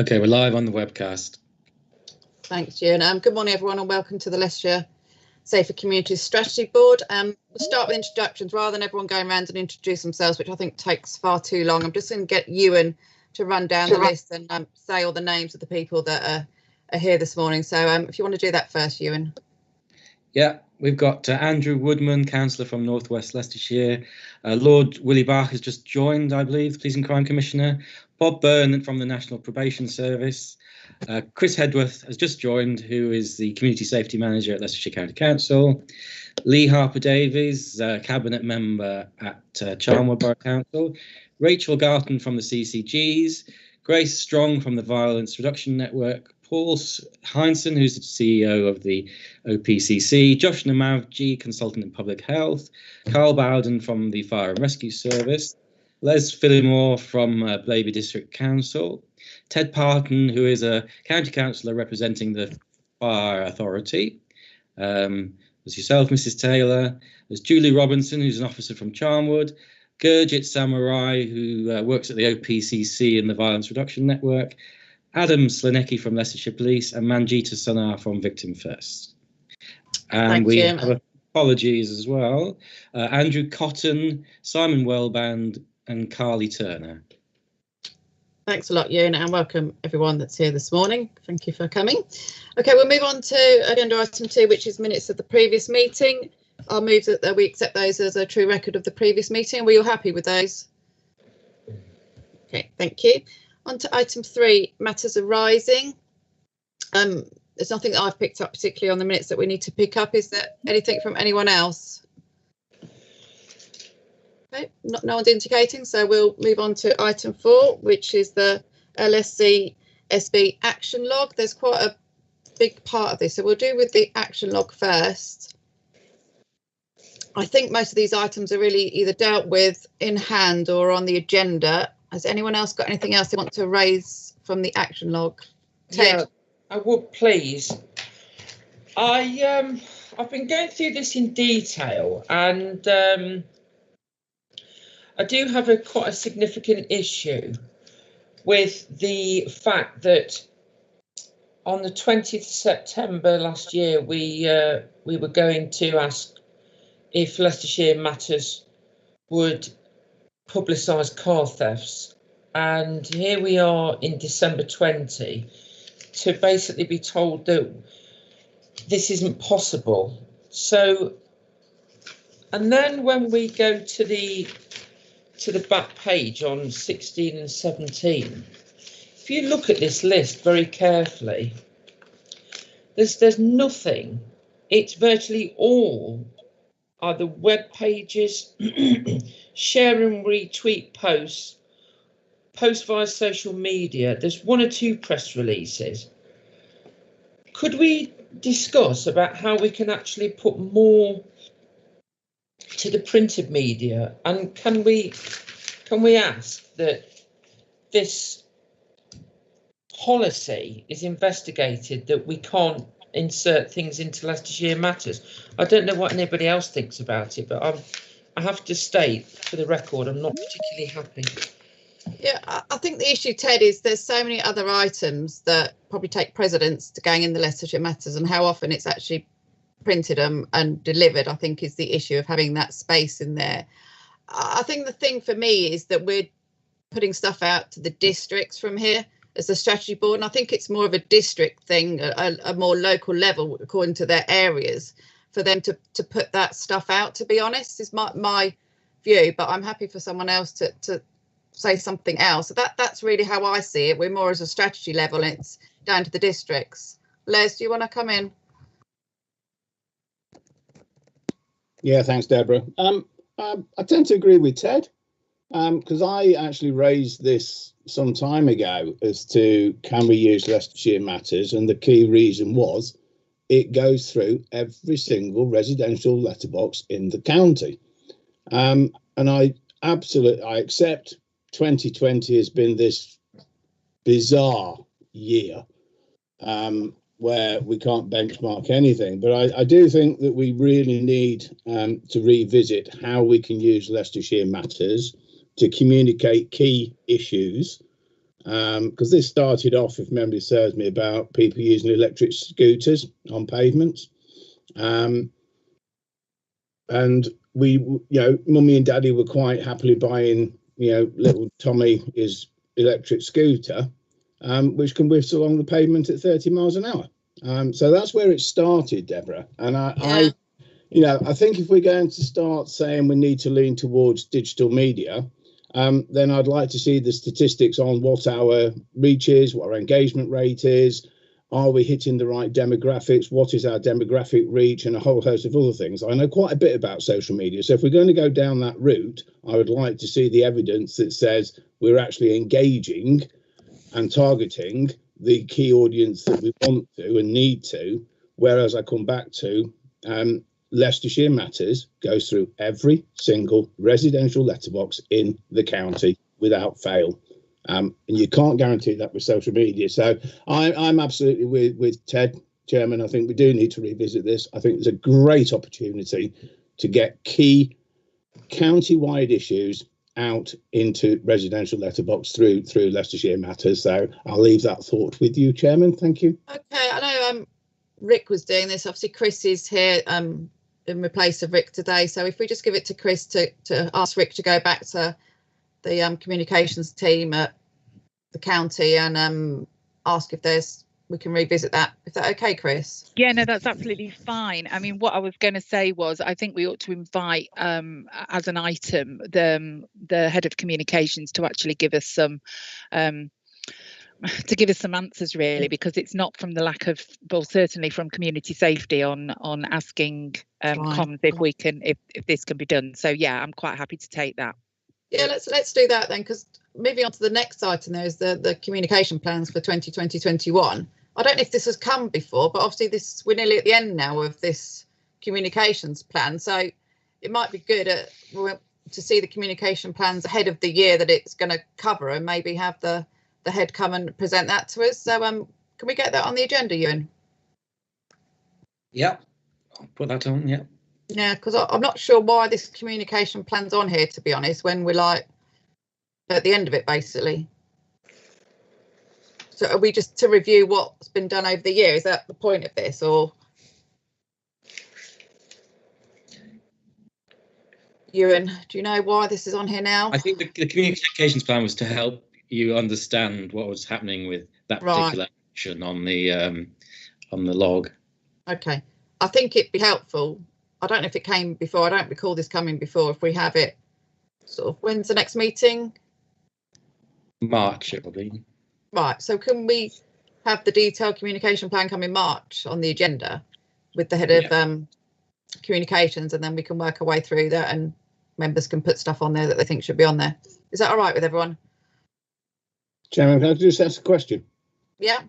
Okay, we're live on the webcast. Thanks, Ewan. Good morning, everyone, and welcome to the Leicestershire Safer Communities Strategy Board. We'll start with introductions rather than everyone going around and introduce themselves, which I think takes far too long. I'm just going to get Ewan to run down the list and say all the names of the people that are here this morning. So if you want to do that first, Ewan. Yeah, we've got Andrew Woodman, councillor from North West Leicestershire. Lord Willie Bach has just joined, I believe, the Police and Crime Commissioner. Bob Byrne from the National Probation Service. Chris Hedworth has just joined, who is the Community Safety Manager at Leicestershire County Council. Lee Harper-Davies, Cabinet Member at Charnwood Borough Council. Rachel Garton from the CCGs. Grace Strong from the Violence Reduction Network. Paul Heinsohn, who's the CEO of the OPCC, Josh Namavji, consultant in public health, Carl Bowden from the Fire and Rescue Service, Les Phillimore from Blaby District Council, Ted Parton, who is a county councillor representing the Fire Authority. There's yourself, Mrs. Taylor. There's Julie Robinson, who's an officer from Charnwood, Gurjit Samurai, who works at the OPCC and the Violence Reduction Network, Adam Slanecki from Leicestershire Police, and Manjita Sanar from Victim First. And we have apologies as well. Andrew Cotton, Simon Wellband, and Carly Turner. Thanks a lot, Ewan, and welcome everyone that's here this morning. Thank you for coming. Okay, we'll move on to agenda item 2, which is minutes of the previous meeting. I'll move that we accept those as a true record of the previous meeting. Were you happy with those? Okay, thank you. On to item 3, matters arising. There's nothing that I've picked up particularly on the minutes that we need to pick up. Is there anything from anyone else? Okay, no one's indicating, so we'll move on to item 4, which is the LSC SB action log. There's quite a big part of this, so we'll do with the action log first. I think most of these items are really either dealt with in hand or on the agenda. Has anyone else got anything else they want to raise from the action log? Ted? Yeah, I would please. I've been going through this in detail, and I do have quite a significant issue with the fact that on the 20th of September last year, we were going to ask if Leicestershire Matters would publicise car thefts, and here we are in December 20 to basically be told that this isn't possible. So, and then when we go to the back page on 16 and 17, if you look at this list very carefully, there's nothing. It's virtually all either web pages, share and retweet posts via social media. There's 1 or 2 press releases. Could we discuss about how we can actually put more to the printed media, and can we ask that this policy is investigated, that we can't insert things into Leicestershire Matters? I don't know what anybody else thinks about it, but I have to state for the record, I'm not particularly happy. Yeah, I think the issue, Ted, is there's so many other items that probably take precedence to going in the Leicestershire Matters, and how often it's actually printed and delivered, I think, is the issue of having that space in there. I think the thing for me is that we're putting stuff out to the districts from here as a strategy board, and I think it's more of a district thing, a more local level according to their areas, for them to put that stuff out, to be honest, is my view. But I'm happy for someone else to say something else. That's really how I see it. We're more as a strategy level, and it's down to the districts. Les, do you want to come in? Yeah, thanks, Deborah. I tend to agree with Ted, because I actually raised this some time ago as to can we use Leicestershire Matters, and the key reason was it goes through every single residential letterbox in the county. And I accept 2020 has been this bizarre year where we can't benchmark anything, but I do think that we really need to revisit how we can use Leicestershire Matters to communicate key issues because this started off, if memory serves me, about people using electric scooters on pavements. And we, you know, Mummy and Daddy were quite happily buying, you know, little Tommy his electric scooter, which can whisk along the pavement at 30 miles an hour. So that's where it started, Deborah. And I, you know, I think if we're going to start saying we need to lean towards digital media, then I'd like to see the statistics on what our reach is, what our engagement rate is. Are we hitting the right demographics? What is our demographic reach, and a whole host of other things? I know quite a bit about social media. So if we're going to go down that route, I would like to see the evidence that says we're actually engaging and targeting the key audience that we want to and need to. Whereas I come back to Leicestershire Matters goes through every single residential letterbox in the county without fail. And you can't guarantee that with social media. So I'm absolutely with Ted, Chairman. I think we do need to revisit this. I think there's a great opportunity to get key county-wide issues out into residential letterbox through Leicestershire Matters. So I'll leave that thought with you, Chairman. Thank you. Okay, I know Rick was doing this. Obviously, Chris is here in replace of Rick today. So if we just give it to Chris to ask Rick to go back to the communications team at the county and ask if we can revisit that. Is that okay, Chris? Yeah, no, that's absolutely fine. I mean, what I was going to say was I think we ought to invite as an item the head of communications to actually give us some answers, really, because it's not from the lack of, well, certainly from community safety on asking comms if this can be done. So yeah, I'm quite happy to take that. Yeah, let's do that then, because moving on to the next item, there is the communication plans for 2020-21. I don't know if this has come before, but obviously we're nearly at the end now of this communications plan. So it might be good to see the communication plans ahead of the year that it's going to cover, and maybe have the head come and present that to us. So can we get that on the agenda, Ewan? Yeah, I'll put that on. Yeah. Yeah, because I'm not sure why this communication plan's on here, to be honest, when we're like at the end of it, basically. So are we just to review what's been done over the year? Is that the point of this, or? Ewan, do you know why this is on here now? I think the communications plan was to help you understand what was happening with that particular action on the log. Okay. I think it'd be helpful. I don't know if it came before. I don't recall this coming before. If we have it, sort of, when's the next meeting? March, it will be. Right. So can we have the detailed communication plan come in March on the agenda with the head of communications, and then we can work our way through that, and members can put stuff on there that they think should be on there. Is that all right with everyone? Chairman, can I just ask a question? Yeah.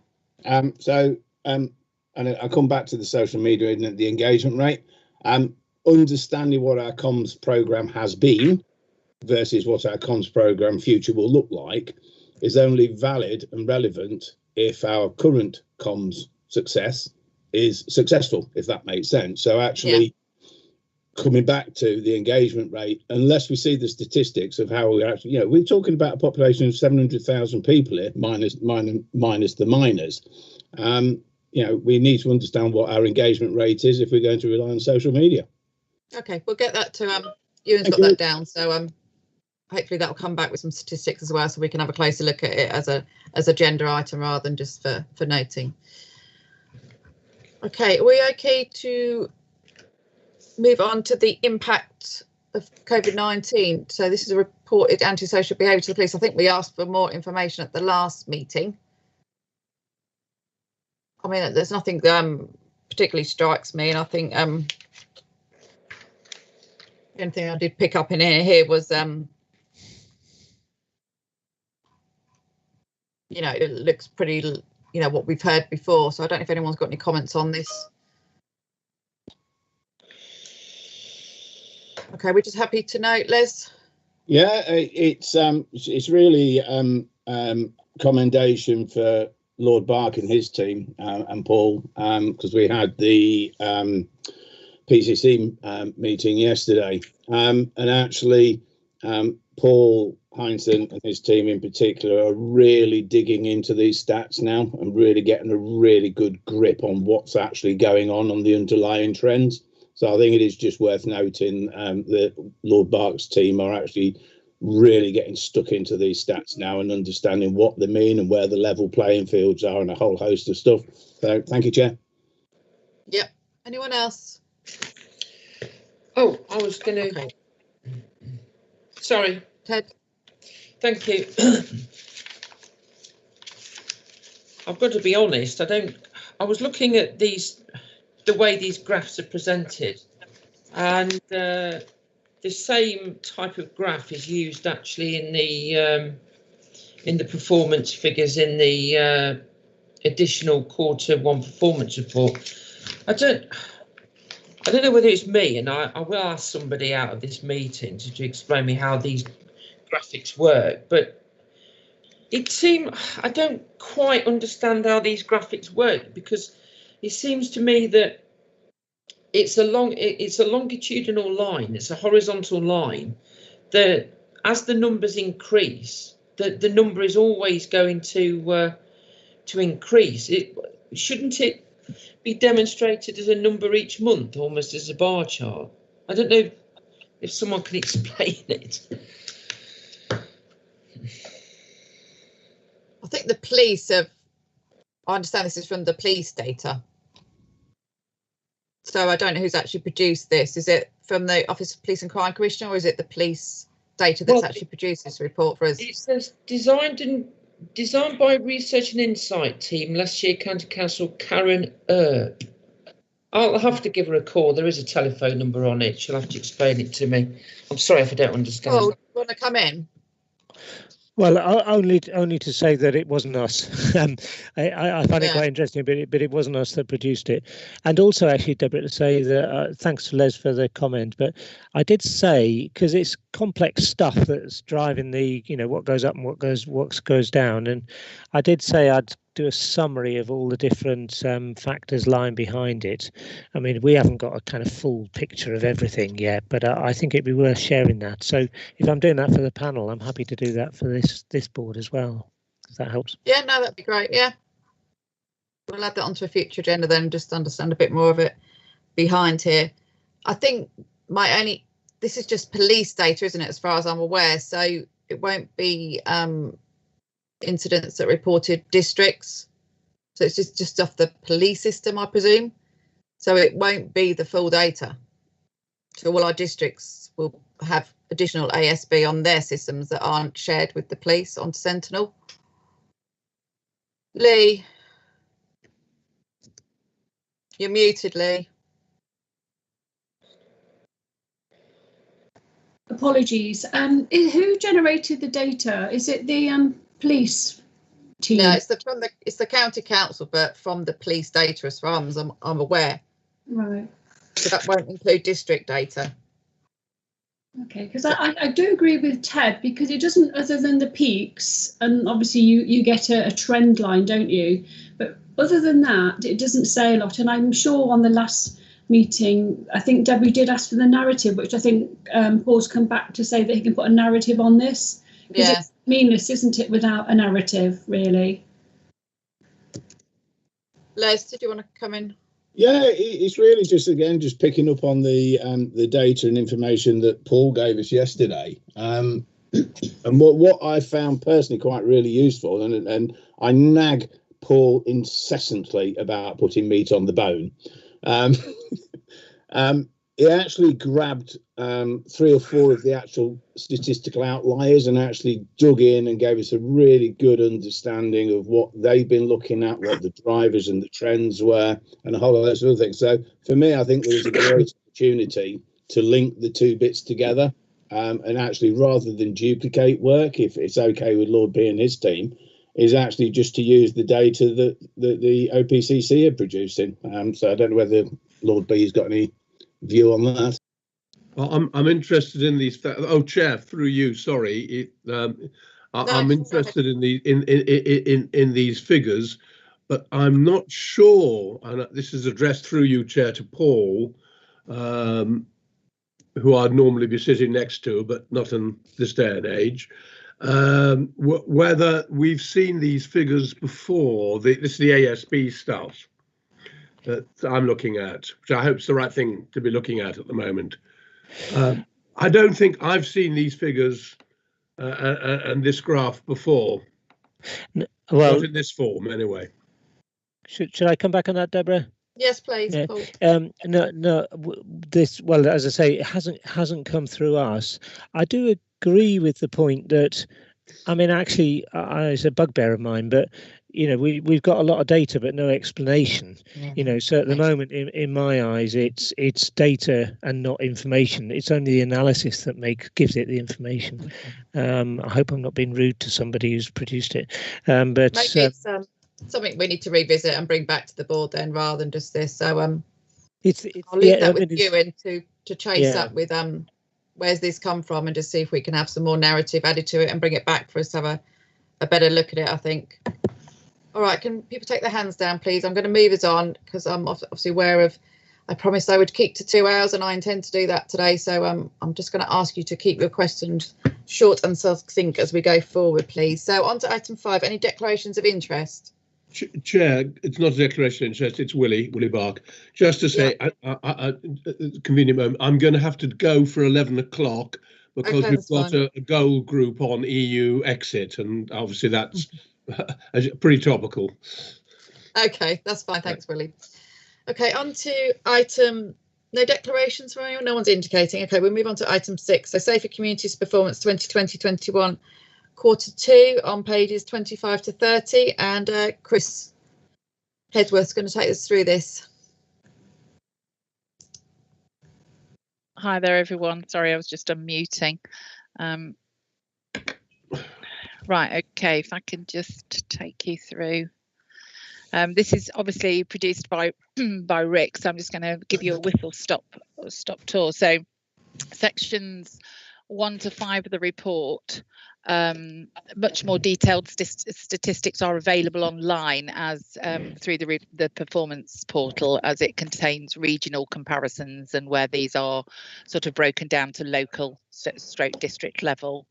And I'll come back to the social media and the engagement rate. Understanding what our comms programme has been versus what our comms programme future will look like is only valid and relevant if our current comms success is successful, if that makes sense. So actually coming back to the engagement rate, unless we see the statistics of how we actually, you know, we're talking about a population of 700,000 people here, minus the minors. You know, we need to understand what our engagement rate is if we're going to rely on social media. Okay, we'll get that to Ewan's got that down. So hopefully that will come back with some statistics as well, so we can have a closer look at it as a gender item rather than just for noting. Okay, are we okay to move on to the impact of COVID-19? So this is a reported antisocial behaviour to the police. I think we asked for more information at the last meeting. I mean, there's nothing particularly strikes me, and I think the only thing I did pick up in here was you know, it looks pretty, you know, what we've heard before. So I don't know if anyone's got any comments on this. Okay, we're just happy to know, Les. Yeah, it's really commendation for Lord Bark and his team and Paul, because we had the PCC meeting yesterday, and actually Paul Heinsohn and his team in particular are really digging into these stats now and really getting a really good grip on what's actually going on the underlying trends. So I think it is just worth noting that Lord Bark's team are actually really getting stuck into these stats now and understanding what they mean and where the level playing fields are and a whole host of stuff. So thank you, Chair. Yep. Anyone else? Oh, I was going to. Okay. Sorry. Ted. Thank you. I've got to be honest. I was looking at the way these graphs are presented, and the same type of graph is used actually in the performance figures in the additional Q1 performance report. I don't know whether it's me, and I will ask somebody out of this meeting to explain me how these graphics work, but I don't quite understand how these graphics work, because it seems to me that it's a longitudinal line, it's a horizontal line, that as the numbers increase, the number is always going to increase. Shouldn't it be demonstrated as a number each month, almost as a bar chart? I don't know if someone can explain it. I think the police have, I understand this is from the police data. So I don't know who's actually produced this. Is it from the Office of Police and Crime Commissioner, or is it the police data that's actually produced this report for us? It says designed by Research and Insight Team, Leicestershire County Council, Karen Earp. I'll have to give her a call. There is a telephone number on it. She'll have to explain it to me. I'm sorry if I don't understand. Oh, you want to come in? Well, only to say that it wasn't us. I find it quite interesting, but it wasn't us that produced it. And also, actually, Deborah, to say that thanks to Les for the comment, but I did say, because it's complex stuff that's driving the, what goes up and what goes down, and I did say I'd do a summary of all the different factors lying behind it. I mean, we haven't got a kind of full picture of everything yet, but I think it'd be worth sharing that. So if I'm doing that for the panel, I'm happy to do that for this board as well, if that helps. Yeah, no, that'd be great. Yeah, we'll add that onto a future agenda then, just to understand a bit more of it behind here. I think this is just police data, isn't it, as far as I'm aware, so it won't be incidents that reported districts, so it's just off the police system, I presume, so it won't be the full data. So all our districts will have additional ASB on their systems that aren't shared with the police on Sentinel. Lee, you're muted, Lee. Apologies. Who generated the data? Is it the police team? No, it's the county council, but from the police data, as far as I'm aware. Right. So that won't include district data. Okay, because I do agree with Ted, because it doesn't, other than the peaks, and obviously you get a trend line, don't you? But other than that, it doesn't say a lot. And I'm sure on the last meeting, I think Debbie did ask for the narrative, which I think Paul's come back to say that he can put a narrative on this. Yeah. It's meaningless, isn't it, without a narrative, really? Les, did you want to come in? Yeah, it's really just picking up on the data and information that Paul gave us yesterday, and what I found personally quite really useful, and I nag Paul incessantly about putting meat on the bone. He actually grabbed 3 or 4 of the actual statistical outliers and actually dug in and gave us a really good understanding of what they've been looking at, what the drivers and the trends were, and a whole lot of those other things. So for me, I think there was a great opportunity to link the 2 bits together, and actually, rather than duplicate work, if it's okay with Lord B and his team, is actually just to use the data that the OPCC are producing. So I don't know whether Lord B has got any view on that. Well, I'm interested in these. Oh, Chair, through you. Sorry, I'm interested in these figures, but I'm not sure. And this is addressed through you, Chair, to Paul, who I'd normally be sitting next to, but not in this day and age, whether we've seen these figures before. This is the ASB stuff that I'm looking at, which I hope is the right thing to be looking at the moment. I don't think I've seen these figures and this graph before. Well, not in this form, anyway. Should I come back on that, Deborah? Yes, please. Yeah. Paul. No. This, well, as I say, it hasn't come through us. I do agree with the point that, I mean, actually, it's a bugbear of mine, but we've got a lot of data but no explanation. So at the moment, in my eyes, it's data and not information. It's only the analysis that gives it the information. I hope I'm not being rude to somebody who's produced it, but maybe it's something we need to revisit and bring back to the board then, rather than just this. So I'll leave that with you and to chase up with where's this come from, and just see if we can have some more narrative added to it and bring it back for us to have a better look at it, I think. All right, can people take their hands down, please? I'm going to move us on because I'm obviously aware of, I promised I would keep to 2 hours and I intend to do that today. So I'm just going to ask you to keep your questions short and succinct as we go forward, please. So on to item 5, any declarations of interest? Chair, it's not a declaration of interest, it's Willie Bark. Just to say, convenient moment, I'm going to have to go for 11 o'clock because we've got a goal group on EU exit, and obviously that's pretty topical. Okay, that's fine. Thanks, Willie. Okay, on to item, no declarations from anyone? No one's indicating. Okay, we'll move on to item 6. So Safer Communities Performance 2020-21. Q2 on pages 25 to 30, and Chris Hedworth's going to take us through this. Hi there, everyone. Sorry, I was just unmuting. Right, okay, if I can just take you through. This is obviously produced by Rick, so I'm just going to give you a whistle-stop tour. So sections 1 to 5 of the report. Much more detailed statistics are available online as through the performance portal, as it contains regional comparisons and where these are sort of broken down to local stroke district level.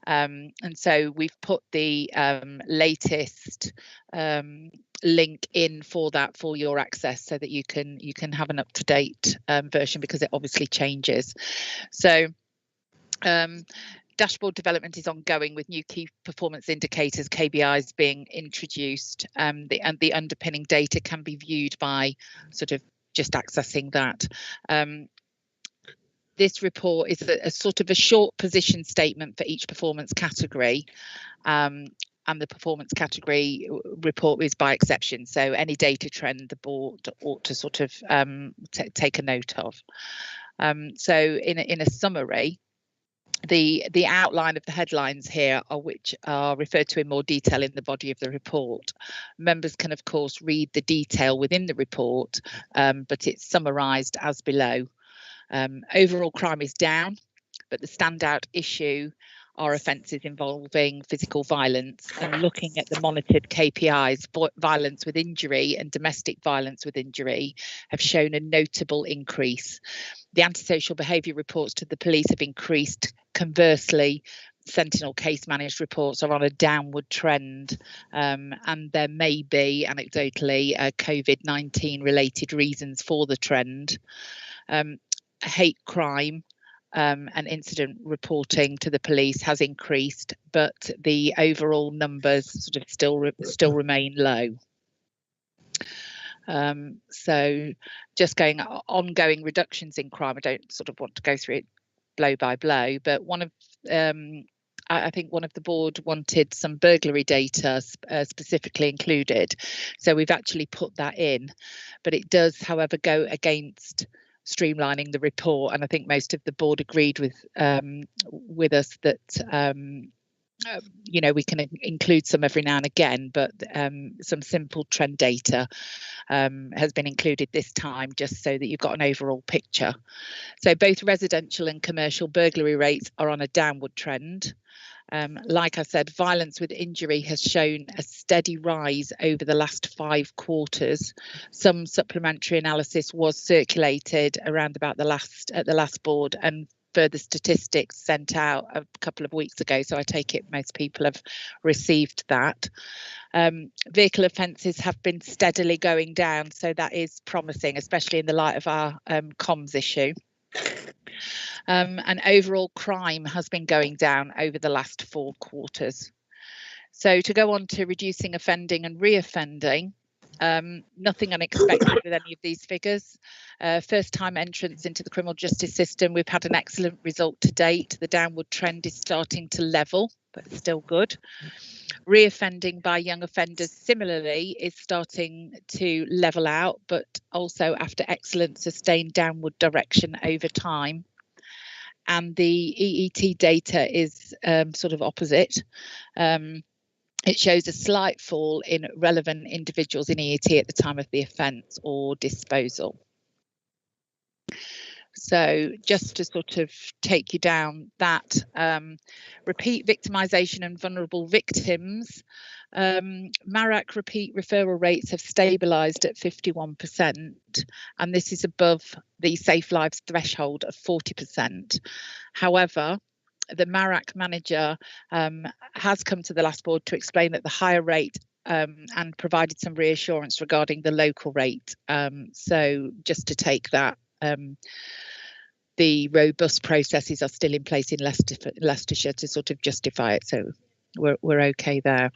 And so we've put the latest link in for that for your access, so that you can have an up-to-date version, because it obviously changes. So dashboard development is ongoing with new key performance indicators, KPIs, being introduced, and the underpinning data can be viewed by sort of just accessing that. This report is a sort of a short position statement for each performance category, and the performance category report is by exception. So any data trend the board ought to sort of take a note of. So in a summary, the outline of the headlines here which are referred to in more detail in the body of the report. Members can of course read the detail within the report, but it's summarised as below. Overall crime is down, but the standout issue are offences involving physical violence, and looking at the monitored KPIs, violence with injury and domestic violence with injury have shown a notable increase. The antisocial behaviour reports to the police have increased. Conversely, Sentinel case managed reports are on a downward trend, and there may be anecdotally COVID-19 related reasons for the trend. Hate crime and incident reporting to the police has increased, but the overall numbers sort of still remain low. So just going ongoing reductions in crime. I don't sort of want to go through it blow by blow, but I think one of the board wanted some burglary data specifically included, so we've actually put that in, but it does, however, go against streamlining the report, and I think most of the board agreed with us that we can include some every now and again, but some simple trend data has been included this time, just so that you've got an overall picture. So both residential and commercial burglary rates are on a downward trend. Like I said, violence with injury has shown a steady rise over the last 5 quarters. Some supplementary analysis was circulated around about at the last board, and further statistics sent out a couple of weeks ago. So I take it most people have received that. Vehicle offences have been steadily going down, so that is promising, especially in the light of our comms issue. And overall crime has been going down over the last 4 quarters. So to go on to reducing offending and reoffending, nothing unexpected with any of these figures. First time entrance into the criminal justice system, we've had an excellent result to date. The downward trend is starting to level, but it's still good. Reoffending by young offenders similarly is starting to level out, but also after excellent sustained downward direction over time. And the EET data is sort of opposite. It shows a slight fall in relevant individuals in EET at the time of the offence or disposal. So just to sort of take you down that, repeat victimisation and vulnerable victims, MARAC repeat referral rates have stabilised at 51%, and this is above the Safe Lives threshold of 40%. However, the MARAC manager has come to the last board to explain that the higher rate and provided some reassurance regarding the local rate. So just to take that, the robust processes are still in place in Leicestershire to sort of justify it, so we're okay there.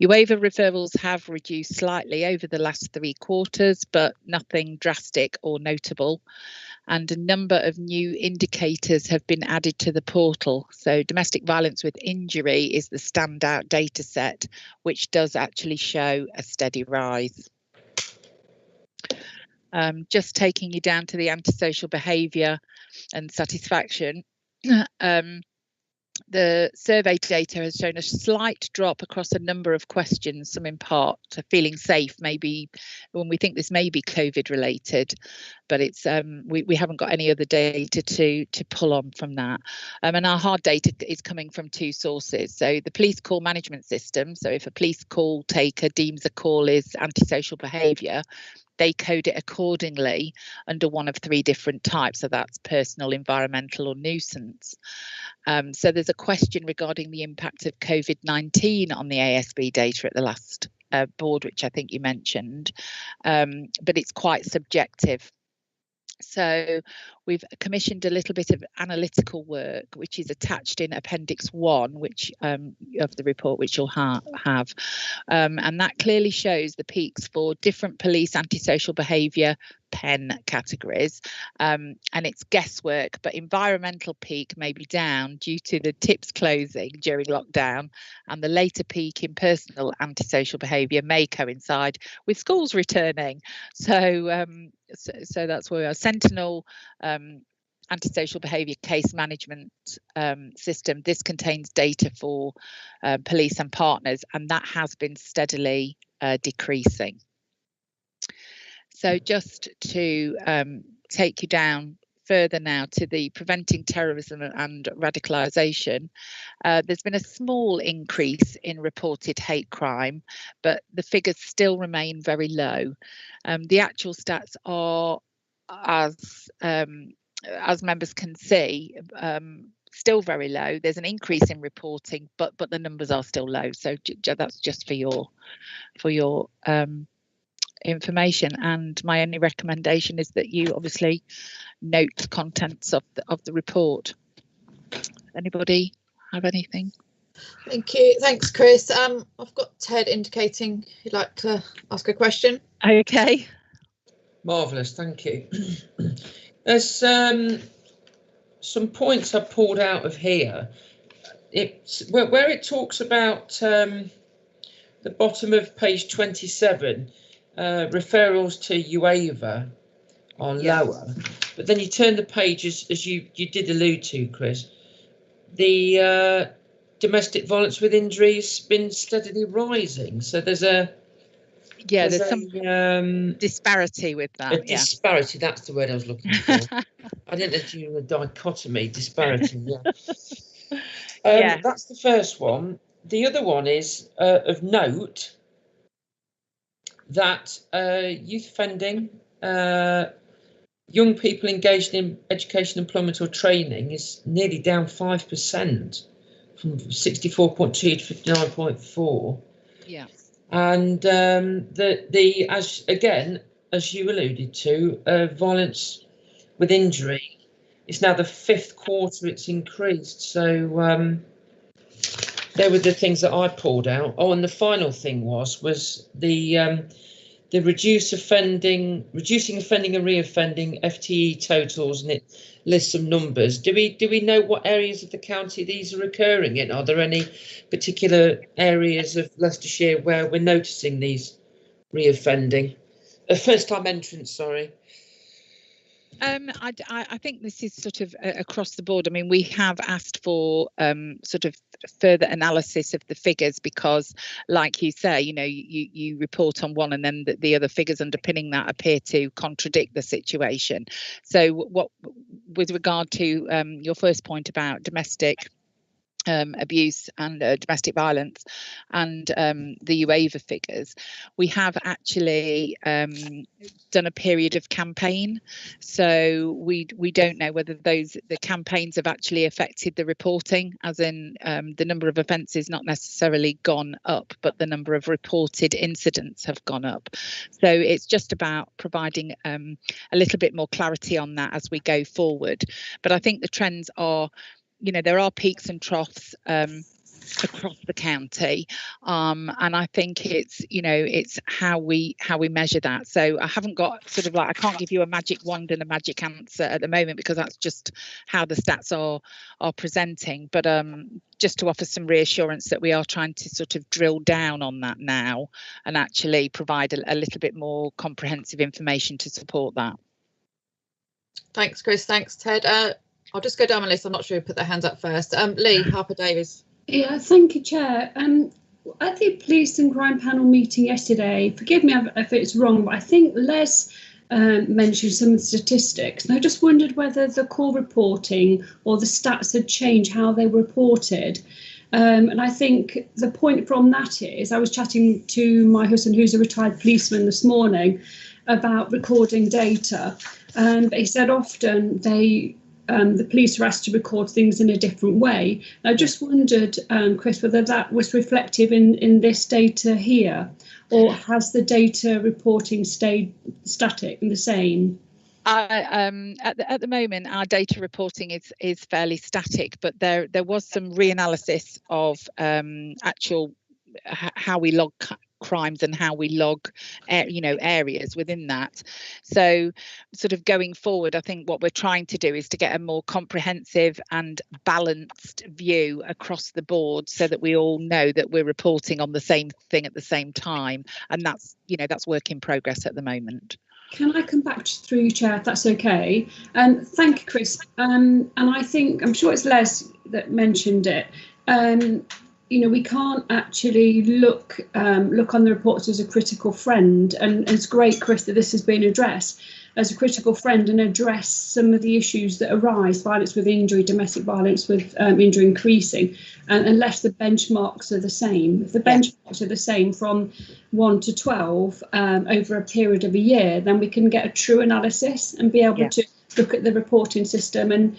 UAVA referrals have reduced slightly over the last 3 quarters, but nothing drastic or notable. And a number of new indicators have been added to the portal. So domestic violence with injury is the standout data set, which does actually show a steady rise. Just taking you down to the antisocial behaviour and satisfaction. The survey data has shown a slight drop across a number of questions, some in part to feeling safe, maybe when we think this may be COVID related, but it's we haven't got any other data to pull on from that. And our hard data is coming from 2 sources. So the police call management system. So if a police call taker deems a call is antisocial behaviour, they code it accordingly under one of 3 different types. So that's personal, environmental or nuisance. So there's a question regarding the impact of COVID-19 on the ASB data at the last board, which I think you mentioned, but it's quite subjective. So we've commissioned a little bit of analytical work, which is attached in Appendix 1, which of the report, which you'll have. And that clearly shows the peaks for different police antisocial behaviour pen categories, and it's guesswork, but environmental peak may be down due to the tips closing during lockdown, and the later peak in personal antisocial behaviour may coincide with schools returning. So so that's where we are. Sentinel antisocial behaviour case management system. This contains data for police and partners, and that has been steadily decreasing. So just to take you down further now to the preventing terrorism and radicalisation, there's been a small increase in reported hate crime, but the figures still remain very low. The actual stats are, as members can see, still very low. There's an increase in reporting, but the numbers are still low. So that's just for your information. And my only recommendation is that you obviously note the contents of the report. Anybody have anything? Thank you. Thanks, Chris. I've got Ted indicating he'd like to ask a question. Okay. Marvellous, thank you. There's some points I pulled out of here. It's where it talks about the bottom of page 27, referrals to UAVA are lower, but then you turn the page, as you did allude to, Chris, the domestic violence with injuries been steadily rising. So there's some disparity with that. Disparity, that's the word I was looking for. I didn't know you were a dichotomy, disparity. Yeah. Yeah. That's the first one. The other one is of note that youth offending, young people engaged in education, employment or training is nearly down 5% from 64.2 to 59.4. Yeah. And as you alluded to, violence with injury, it's now the 5th quarter it's increased. So there were the things that I pulled out. Oh, and the final thing was the reducing offending and reoffending FTE totals, and it lists some numbers. Do we know what areas of the county these are occurring in? Are there any particular areas of Leicestershire where we're noticing these reoffending, first time entrants? Sorry. I think this is sort of across the board. I mean, we have asked for sort of further analysis of the figures because, like you say, you report on one and then the other figures underpinning that appear to contradict the situation. So what, with regard to your first point about domestic abuse and domestic violence and the UAVA figures, we have actually done a period of campaign, so we don't know whether the campaigns have actually affected the reporting, as in the number of offences not necessarily gone up, but the number of reported incidents have gone up. So it's just about providing a little bit more clarity on that as we go forward. But I think the trends are, there are peaks and troughs across the county, and I think it's how we measure that. So I haven't got sort of I can't give you a magic wand and a magic answer at the moment, because that's just how the stats are presenting. But just to offer some reassurance that we are trying to sort of drill down on that now and actually provide a little bit more comprehensive information to support that. Thanks, Chris. Thanks, Ted. I'll just go down my list. I'm not sure who put their hands up first. Lee Harper-Davies. Yeah, thank you, Chair. At the Police and Crime Panel meeting yesterday, forgive me if it's wrong, but I think Les mentioned some of the statistics, and I just wondered whether the call reporting or the stats had changed how they were reported. And I think the point from that is, I was chatting to my husband, who's a retired policeman, this morning about recording data, and he said often the police are asked to record things in a different way. I just wondered, Chris, whether that was reflective in this data here, or has the data reporting stayed static and the same? At the moment, our data reporting is fairly static, but there was some reanalysis of actual how we log crimes and how we log areas within that. So sort of going forward, I think what we're trying to do is to get a more comprehensive and balanced view across the board, so that we all know that we're reporting on the same thing at the same time, and that's work in progress at the moment. Can I come back through you, Chair, if that's okay? Thank you, Chris. And I'm sure it's Les that mentioned it. We can't actually look on the reports as a critical friend, and it's great, Chris, that this has been addressed as a critical friend and address some of the issues that arise, violence with injury, domestic violence with injury increasing, unless the benchmarks are the same. If the benchmarks are the same from 1 to 12 over a period of a year, then we can get a true analysis and be able to look at the reporting system and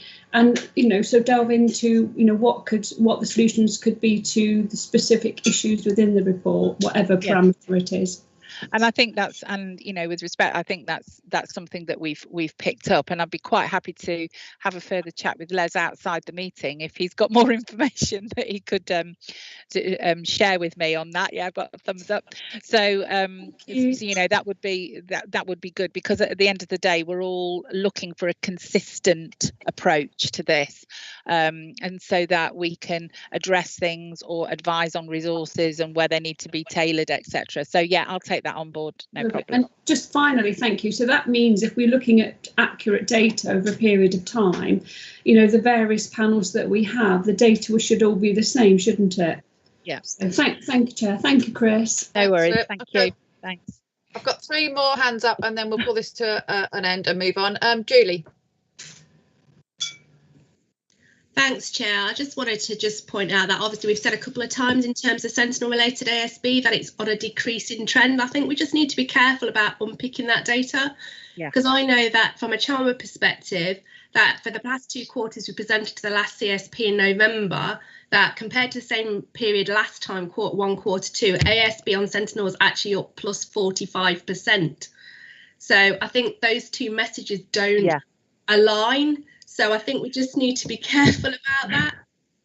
so delve into what the solutions could be to the specific issues within the report, whatever parameter it is. And I think that's, with respect, I think that's something that we've picked up, and I'd be quite happy to have a further chat with Les outside the meeting if he's got more information that he could share with me on that. Yeah, I've got a thumbs up. So that would be good, because at the end of the day, we're all looking for a consistent approach to this, and so that we can address things or advise on resources and where they need to be tailored, etc. So I'll take that on board, no problem. And just finally, thank you. So that means if we're looking at accurate data over a period of time, the various panels that we have, the data should all be the same, shouldn't it? Yeah. So thank you, Chair. Thank you, Chris. No worries. Thank you. Thanks. I've got 3 more hands up, and then we'll pull this to an end and move on. Julie. Thanks, Chair. I just wanted to point out that obviously we've said a couple of times in terms of Sentinel-related ASB that it's on a decreasing trend. I think we just need to be careful about unpicking that data. Yeah. Because I know that from a Chalmers perspective, that for the past 2 quarters we presented to the last CSP in November, that compared to the same period last time, Q1, Q2, ASB on Sentinel was actually up plus 45%. So I think those two messages don't align. So I think we just need to be careful about that.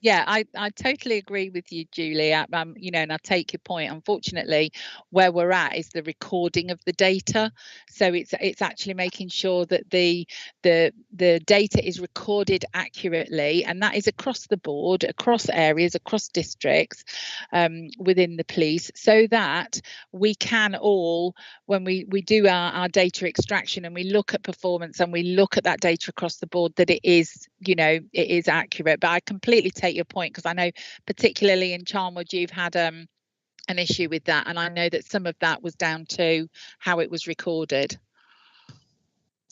Yeah, I totally agree with you, Julie. You know, and I take your point. Unfortunately, where we're at is the recording of the data. So it's actually making sure that the data is recorded accurately, and that is across the board, across areas, across districts, within the police, so that we can all, when we do our data extraction and we look at performance and we look at that data across the board, that it is, you know, it is accurate. But I completely take your point, because I know particularly in Charnwood you've had an issue with that, and I know that some of that was down to how it was recorded.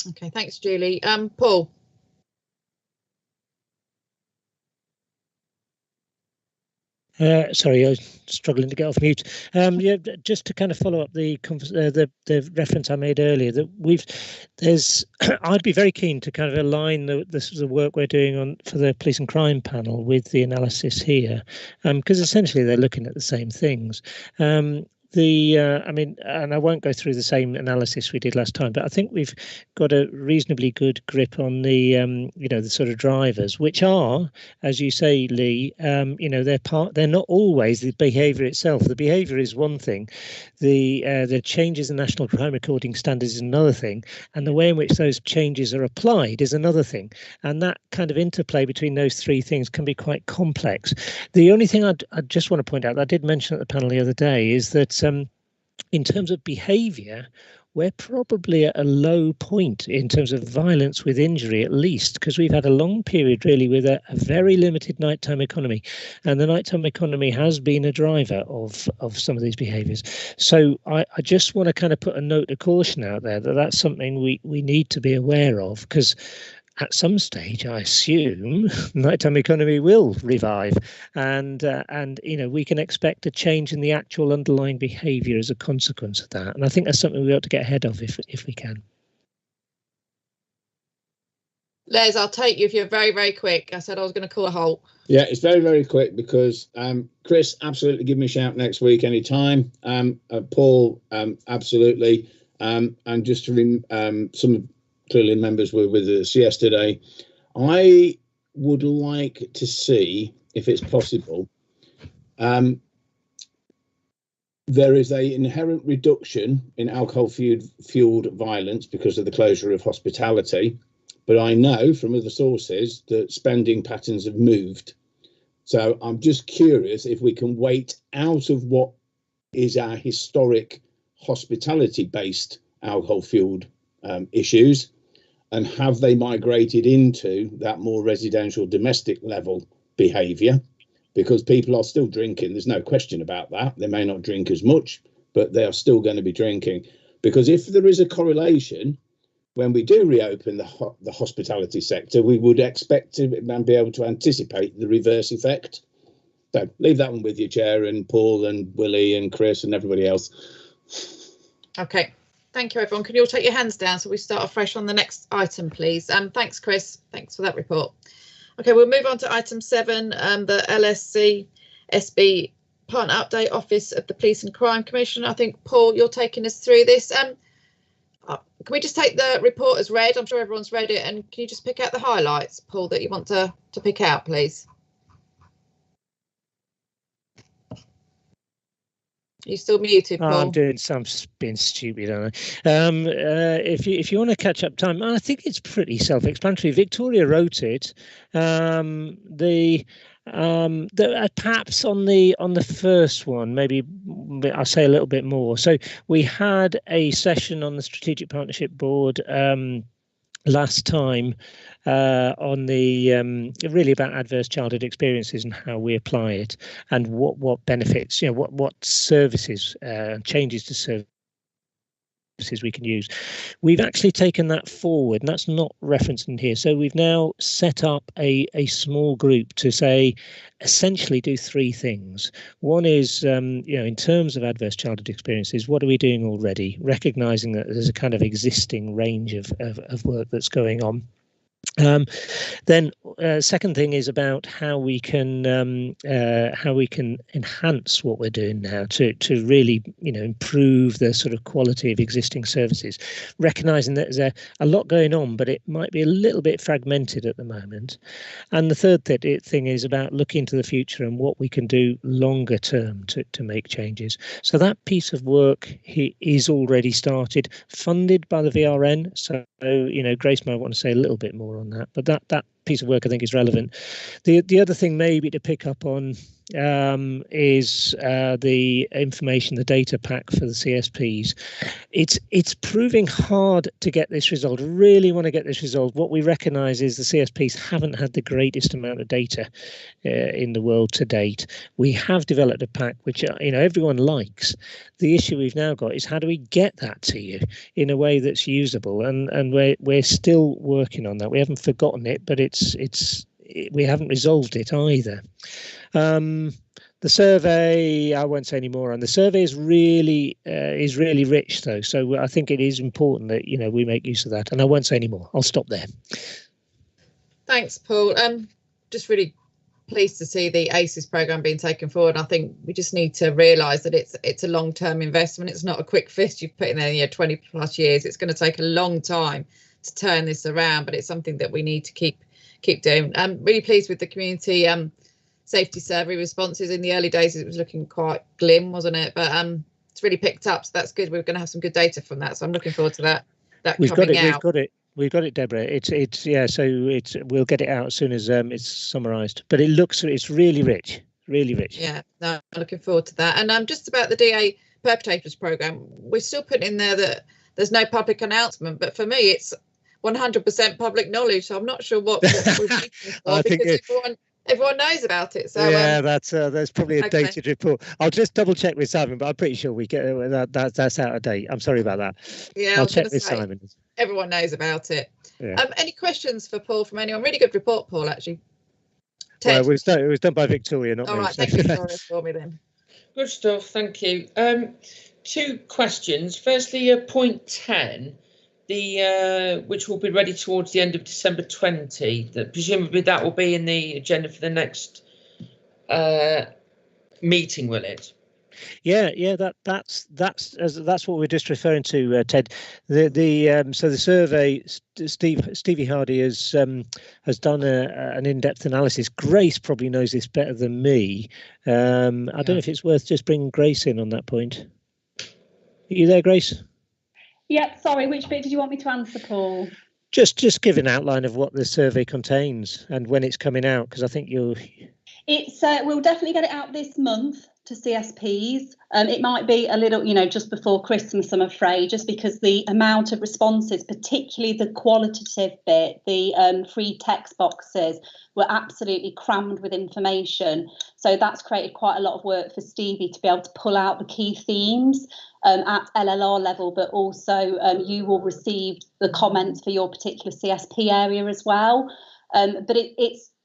Okay, thanks, Julie. Paul. Sorry, I was struggling to get off mute. Yeah, just to kind of follow up the reference I made earlier, that I'd be very keen to kind of align the work we're doing for the police and crime panel with the analysis here, because essentially they're looking at the same things. I mean, and I won't go through the same analysis we did last time, but I think we've got a reasonably good grip on the, you know, the sort of drivers, which are, as you say, Lee, you know, they're not always the behaviour itself. The behaviour is one thing, the changes in national crime recording standards is another thing, and the way in which those changes are applied is another thing. And that kind of interplay between those three things can be quite complex. The only thing I'd just want to point out, that I did mention at the panel the other day, is that in terms of behaviour, we're probably at a low point in terms of violence with injury, at least, because we've had a long period really with a very limited nighttime economy, and the nighttime economy has been a driver of some of these behaviours. So I just want to kind of put a note of caution out there that that's something we need to be aware of, because at some stage, I assume, nighttime economy will revive, and you know, we can expect a change in the actual underlying behaviour as a consequence of that. And I think that's something we ought to get ahead of if we can. Les, I'll take you if you're very, very quick. I said I was going to call a halt. Yeah, it's very, very quick, because Chris, absolutely give me a shout next week anytime. Paul, absolutely. And just to some clearly members were with us yesterday, I would like to see, if it's possible, there is an inherent reduction in alcohol-fueled violence because of the closure of hospitality, but I know from other sources that spending patterns have moved. So I'm just curious if we can wait out of what is our historic hospitality-based alcohol-fueled issues, and have they migrated into that more residential domestic level behaviour, because people are still drinking. There's no question about that. They may not drink as much, but they are still going to be drinking, because if there is a correlation, when we do reopen the hospitality sector, we would expect to be able to anticipate the reverse effect. So leave that one with you, Chair, and Paul and Willie and Chris and everybody else. Okay. Thank you, everyone. Can you all take your hands down so we start afresh on the next item, please? Thanks, Chris. Thanks for that report. OK, we'll move on to item 7, the LSC SB Partner Update Office of the Police and Crime Commission. I think, Paul, you're taking us through this. Can we just take the report as read? I'm sure everyone's read it. And can you just pick out the highlights, Paul, that you want to pick out, please? You're still muted, Paul. I'm doing some being stupid, aren't I? If you want to catch up time, I think it's pretty self-explanatory. Victoria wrote it. Perhaps on the first one, maybe I'll say a little bit more. So we had a session on the Strategic Partnership Board last time on the really about adverse childhood experiences and how we apply it, and what benefits, you know, what services, changes to service services we can use. We've actually taken that forward, and that's not referenced in here. So we've now set up a small group to say, essentially do three things. One is, in terms of adverse childhood experiences, what are we doing already? Recognizing that there's a kind of existing range of work that's going on. Then second thing is about how we can enhance what we're doing now to really improve the sort of quality of existing services, recognizing that there's a lot going on, but it might be a little bit fragmented at the moment. And the third thing is about looking to the future and what we can do longer term to make changes. So that piece of work is already started, funded by the VRN. So Grace might want to say a little bit more on that, but that piece of work I think is relevant. The other thing maybe to pick up on is the information, the data pack for the CSPs. It's proving hard to get this resolved. Really want to get this resolved. What we recognise is the CSPs haven't had the greatest amount of data in the world to date. We have developed a pack which everyone likes. The issue we've now got is how do we get that to you in a way that's usable, and we're still working on that. We haven't forgotten it, but we haven't resolved it either. The survey, I won't say any more on. The survey is really rich, though. So I think it is important that we make use of that. And I won't say any more. I'll stop there. Thanks, Paul. Just really pleased to see the ACES programme being taken forward. I think we just need to realise that it's a long-term investment. It's not a quick fix you've put in there 20 plus years. It's going to take a long time to turn this around, but it's something that we need to keep doing. I'm really pleased with the community safety survey responses. In the early days it was looking quite glim, wasn't it? But it's really picked up, so that's good. We're going to have some good data from that, so I'm looking forward to that We've coming got it, out. We've got it, Deborah. We'll get it out as soon as it's summarised. But it's really rich, really rich. Yeah, no, I'm looking forward to that. And just about the DA perpetrators programme, we're still putting in there that there's no public announcement, but for me it's 100% public knowledge. So I'm not sure what we're waiting for, because everyone knows about it. So yeah, that's probably a dated report. I'll just double check with Simon, but I'm pretty sure we get that's out of date. I'm sorry about that. Yeah, I'll check with Simon. Everyone knows about it. Yeah. Any questions for Paul from anyone? Really good report, Paul. Actually, Ted. Well, it was done by Victoria, not me. All right, thank you, Victoria, for me then. Good stuff. Thank you. Two questions. Firstly, point 10. Which will be ready towards the end of December 20. Presumably that will be in the agenda for the next meeting, will it? Yeah. That's what we're just referring to, Ted. So the survey, Stevie Hardy has done an in-depth analysis. Grace probably knows this better than me. I don't know if it's worth just bringing Grace in on that point. Are you there, Grace? Yeah, sorry, which bit did you want me to answer, Paul? Just give an outline of what the survey contains and when it's coming out, because I think It's we'll definitely get it out this month to CSPs. It might be a little, just before Christmas, I'm afraid, just because the amount of responses, particularly the qualitative bit, the free text boxes, were absolutely crammed with information. So that's created quite a lot of work for Stevie to be able to pull out the key themes at LLR level, but also you will receive the comments for your particular CSP area as well. But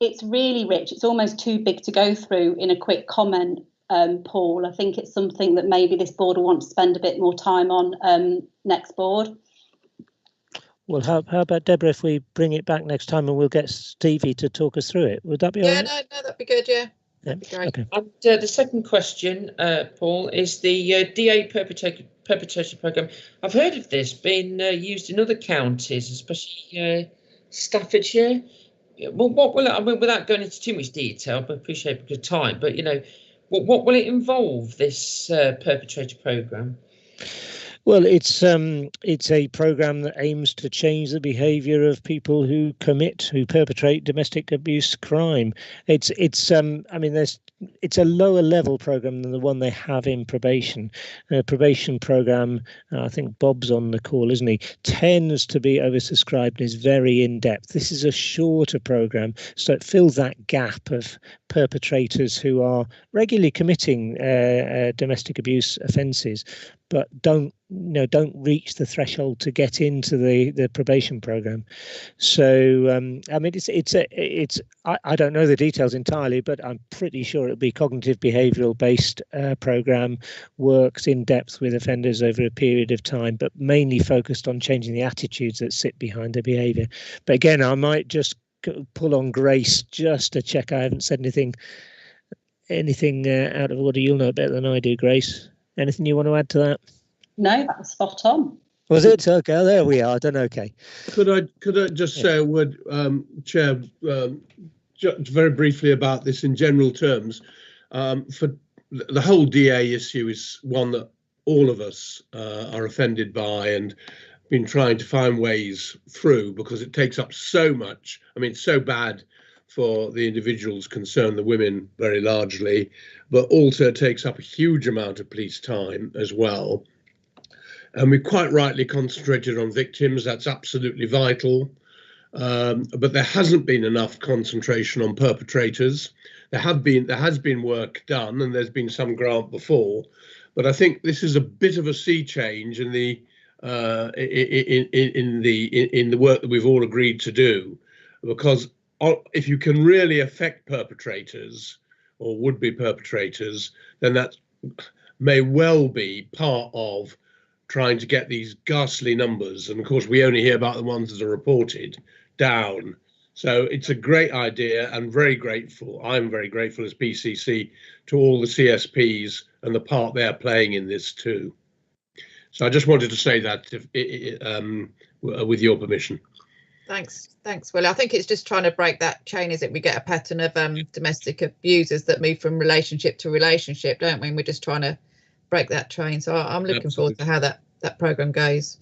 it's really rich. It's almost too big to go through in a quick comment, Paul. I think it's something that maybe this board will want to spend a bit more time on next board. Well, how about, Deborah, if we bring it back next time and we'll get Stevie to talk us through it? Would that be all right? No, that'd be good, yeah. That'd be great. Okay. And the second question, Paul, is the DA perpetrator programme. I've heard of this being used in other counties, especially Staffordshire. Well, what will it, without going into too much detail, but appreciate the time, but what will it involve, this perpetrator programme? Well, it's a programme that aims to change the behaviour of people who perpetrate domestic abuse crime. It's a lower level programme than the one they have in probation. Probation programme, I think Bob's on the call, isn't he? Tends to be oversubscribed and is very in depth. This is a shorter programme, so it fills that gap of perpetrators who are regularly committing domestic abuse offences, but don't reach the threshold to get into the probation programme. So I mean, it's I don't know the details entirely, but I'm pretty sure it'll be cognitive behavioural based programme, works in depth with offenders over a period of time, but mainly focused on changing the attitudes that sit behind their behaviour. But again, I might just pull on Grace just to check I haven't said anything out of order. You'll know better than I do, Grace. Anything you want to add to that? No, that was spot on. Was it? Okay, there we are. Done. Okay. Could I just say a word, Chair, just very briefly about this in general terms? For the whole DA issue is one that all of us are offended by and been trying to find ways through, because it takes up so much. I mean, it's so bad for the individuals concerned, the women very largely, but also takes up a huge amount of police time as well. And we quite rightly concentrated on victims. That's absolutely vital. But there hasn't been enough concentration on perpetrators. There has been work done, and there's been some grant before. But I think this is a bit of a sea change in the work that we've all agreed to do, because if you can really affect perpetrators or would-be perpetrators, then that may well be part of trying to get these ghastly numbers, and of course we only hear about the ones that are reported, down. So it's a great idea, and very grateful. I'm very grateful as PCC to all the CSPs and the part they're playing in this too. So I just wanted to say that with your permission. Thanks, Willie. I think it's just trying to break that chain, is it? We get a pattern of domestic abusers that move from relationship to relationship, don't we? And we're just trying to break that train. So I'm looking forward to how that programme goes.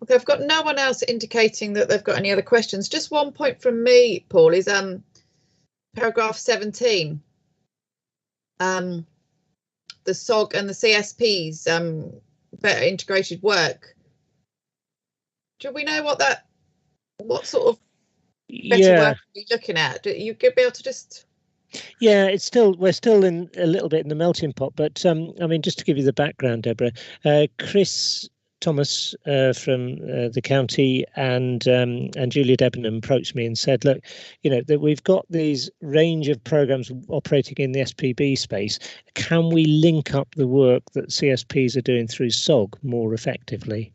Okay, I've got no one else indicating that they've got any other questions. Just one point from me, Paul, is paragraph 17. The SOG and the CSPs, better integrated work. Do we know what sort of better work are we looking at? You could be able to just... Yeah, we're still in a little bit in the melting pot, but I mean, just to give you the background, Deborah, Chris Thomas from the county and Julia Debenham approached me and said, look, that we've got these range of programs operating in the SPB space. Can we link up the work that CSPs are doing through SOG more effectively?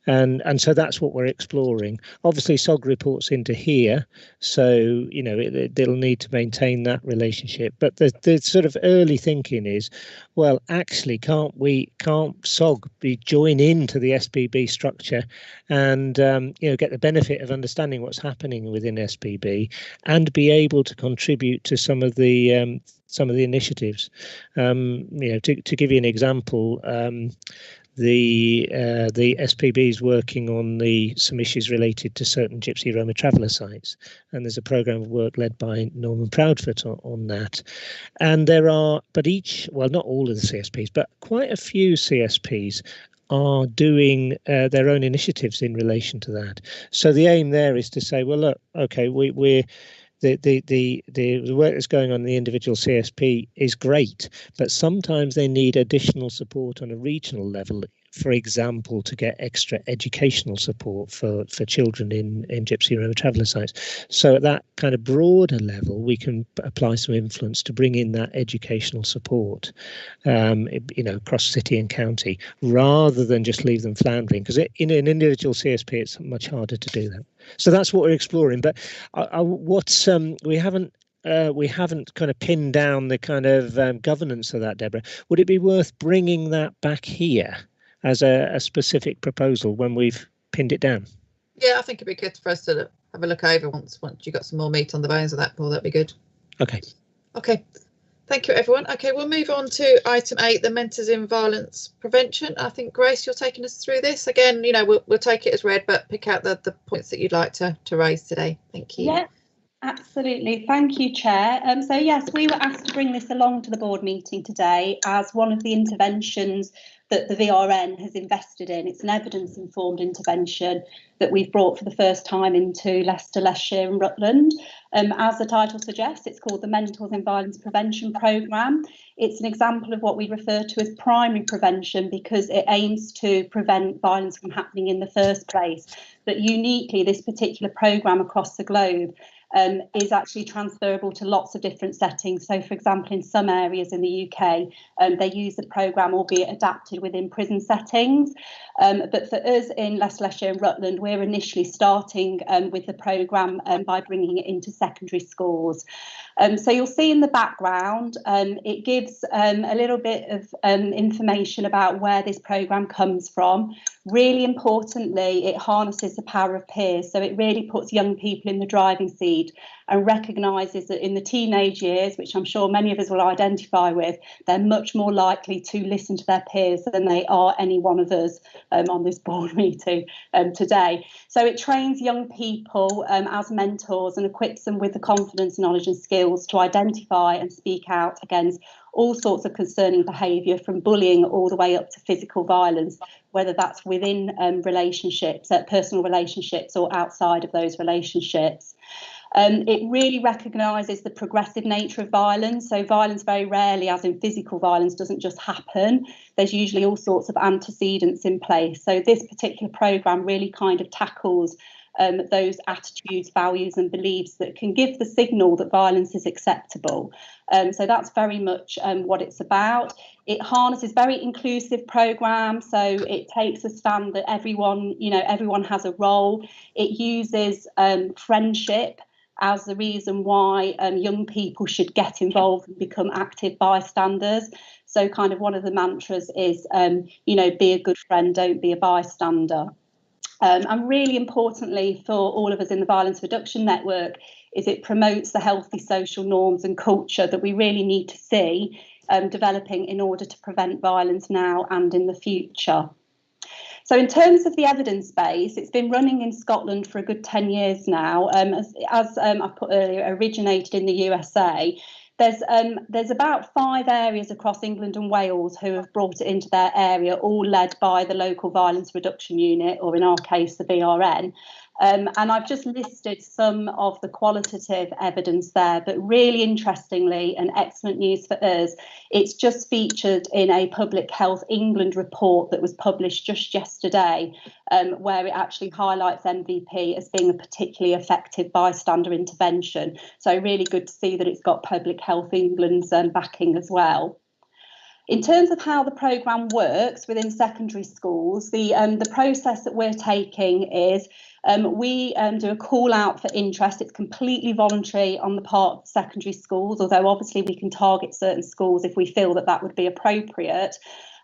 And so that's what we're exploring. Obviously, SOG reports into here, so they'll need to maintain that relationship. But the sort of early thinking is, well, actually, can't SOG join into the SPB structure and get the benefit of understanding what's happening within SPB and be able to contribute to some of the initiatives. To give you an example. The SPB is working on some issues related to certain Gypsy Roma traveller sites, and there's a programme of work led by Norman Proudfoot on that. And there are, not all of the CSPs, but quite a few CSPs are doing their own initiatives in relation to that. So the aim there is to say, well, look, okay, we're the work that's going on in the individual CSP is great, but sometimes they need additional support on a regional level, for example, to get extra educational support for children in Gypsy Roma traveller sites. So at that kind of broader level, we can apply some influence to bring in that educational support, across city and county, rather than just leave them floundering, because in an individual CSP, it's much harder to do that. So that's what we're exploring. But we haven't kind of pinned down the kind of governance of that, Deborah. Would it be worth bringing that back here as a specific proposal when we've pinned it down? Yeah, I think it'd be good for us to have a look over once you've got some more meat on the bones of that, Paul. That'd be good. Okay. Thank you, everyone. Okay, we'll move on to item 8, the Mentors in Violence Prevention. I think, Grace, you're taking us through this. Again, we'll take it as read, but pick out the points that you'd like to raise today. Thank you. Yeah, absolutely. Thank you, Chair. So, yes, we were asked to bring this along to the board meeting today as one of the interventions that the VRN has invested in. It's an evidence-informed intervention that we've brought for the first time into Leicestershire and Rutland. As the title suggests, it's called the Mentors in Violence Prevention Programme. It's an example of what we refer to as primary prevention because it aims to prevent violence from happening in the first place. But uniquely, this particular programme across the globe is actually transferable to lots of different settings. So, for example, in some areas in the UK, they use the programme, albeit adapted within prison settings. But for us in Leicestershire and Rutland, we're initially starting with the programme by bringing it into secondary schools. So you'll see in the background, it gives a little bit of information about where this programme comes from. Really importantly, it harnesses the power of peers. So it really puts young people in the driving seat and recognises that in the teenage years, which I'm sure many of us will identify with, they're much more likely to listen to their peers than they are any one of us on this board meeting today. So it trains young people as mentors and equips them with the confidence, knowledge and skills to identify and speak out against all sorts of concerning behaviour, from bullying all the way up to physical violence, whether that's within relationships, personal relationships, or outside of those relationships. It really recognises the progressive nature of violence. So violence very rarely, as in physical violence, doesn't just happen. There's usually all sorts of antecedents in place. So this particular programme really kind of tackles those attitudes, values and beliefs that can give the signal that violence is acceptable. So that's very much what it's about. It harnesses very inclusive programme, so it takes a stand that everyone has a role. It uses friendship as the reason why young people should get involved and become active bystanders. So kind of one of the mantras is, be a good friend, don't be a bystander. And really importantly for all of us in the Violence Reduction Network is it promotes the healthy social norms and culture that we really need to see developing in order to prevent violence now and in the future. So in terms of the evidence base, it's been running in Scotland for a good 10 years now. As I put earlier, originated in the USA. There's about 5 areas across England and Wales who have brought it into their area, all led by the local violence reduction unit, or in our case, the VRN. And I've just listed some of the qualitative evidence there, but really interestingly and excellent news for us, it's just featured in a Public Health England report that was published just yesterday, where it actually highlights MVP as being a particularly effective bystander intervention. So really good to see that it's got Public Health England's backing as well. In terms of how the programme works within secondary schools, the process that we're taking is we do a call out for interest. It's completely voluntary on the part of secondary schools, although obviously we can target certain schools if we feel that would be appropriate.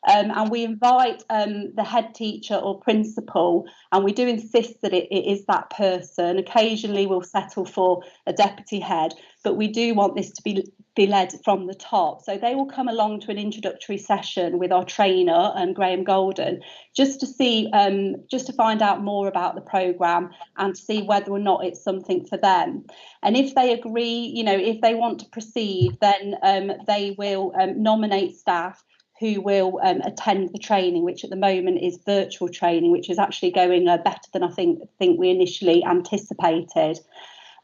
And we invite the head teacher or principal, and we do insist that it is that person. Occasionally we'll settle for a deputy head, but we do want this to be led from the top. So they will come along to an introductory session with our trainer, Graham Golden, just to see, just to find out more about the programme and to see whether or not it's something for them. And if they agree, if they want to proceed, then they will nominate staff who will attend the training, which at the moment is virtual training, which is actually going better than I think we initially anticipated.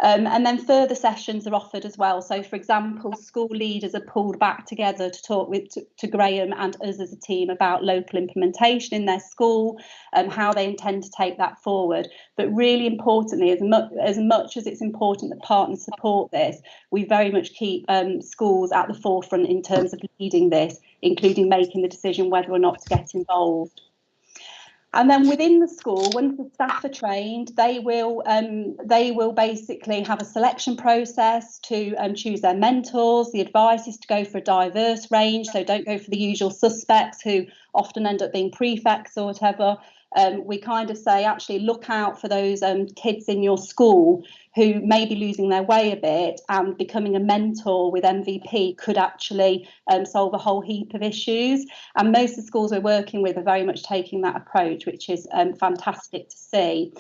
And then further sessions are offered as well. So, for example, school leaders are pulled back together to talk to Graham and us as a team about local implementation in their school and how they intend to take that forward. But really importantly, as much as it's important that partners support this, we very much keep schools at the forefront in terms of leading this, including making the decision whether or not to get involved. And then within the school, once the staff are trained, they will basically have a selection process to choose their mentors. The advice is to go for a diverse range, so don't go for the usual suspects who often end up being prefects or whatever. We kind of say, actually, look out for those kids in your school who may be losing their way a bit, and becoming a mentor with MVP could actually solve a whole heap of issues. And most of the schools we're working with are very much taking that approach, which is fantastic to see.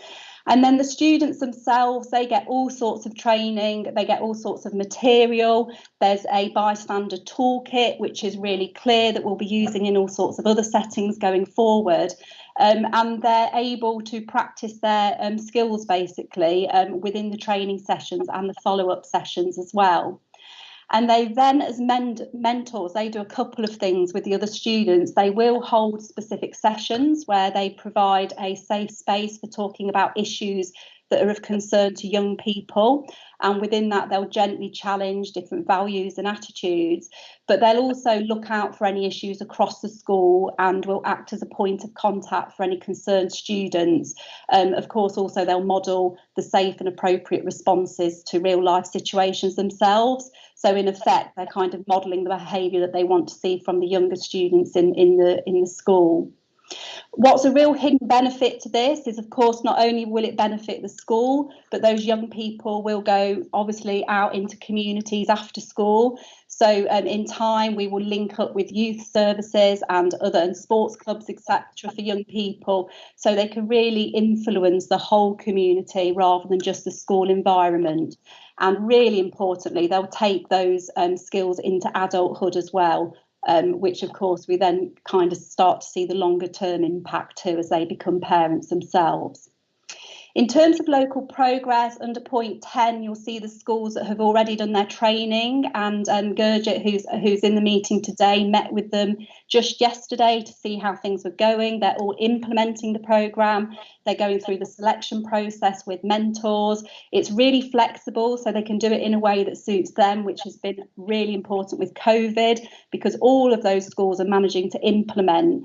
And then the students themselves, they get all sorts of training, they get all sorts of material. There's a bystander toolkit, which is really clear that we'll be using in all sorts of other settings going forward. And they're able to practice their skills basically within the training sessions and the follow-up sessions as well. And they then, as mentors, they do a couple of things with the other students. They will hold specific sessions where they provide a safe space for talking about issues that are of concern to young people. And within that, they'll gently challenge different values and attitudes. But they'll also look out for any issues across the school and will act as a point of contact for any concerned students. Of course, also they'll model the safe and appropriate responses to real life situations themselves. So in effect, they're kind of modelling the behaviour that they want to see from the younger students in the school. What's a real hidden benefit to this is, of course, not only will it benefit the school, but those young people will go obviously out into communities after school. So in time, we will link up with youth services and other sports clubs, etc., for young people, so they can really influence the whole community rather than just the school environment. And really importantly, they'll take those skills into adulthood as well. Which, of course, we then kind of start to see the longer term impact too as they become parents themselves. In terms of local progress, under point 10, you'll see the schools that have already done their training, and Gurjit, who's in the meeting today, met with them just yesterday to see how things were going. They're all implementing the programme. They're going through the selection process with mentors. It's really flexible, so they can do it in a way that suits them, which has been really important with COVID, because all of those schools are managing to implement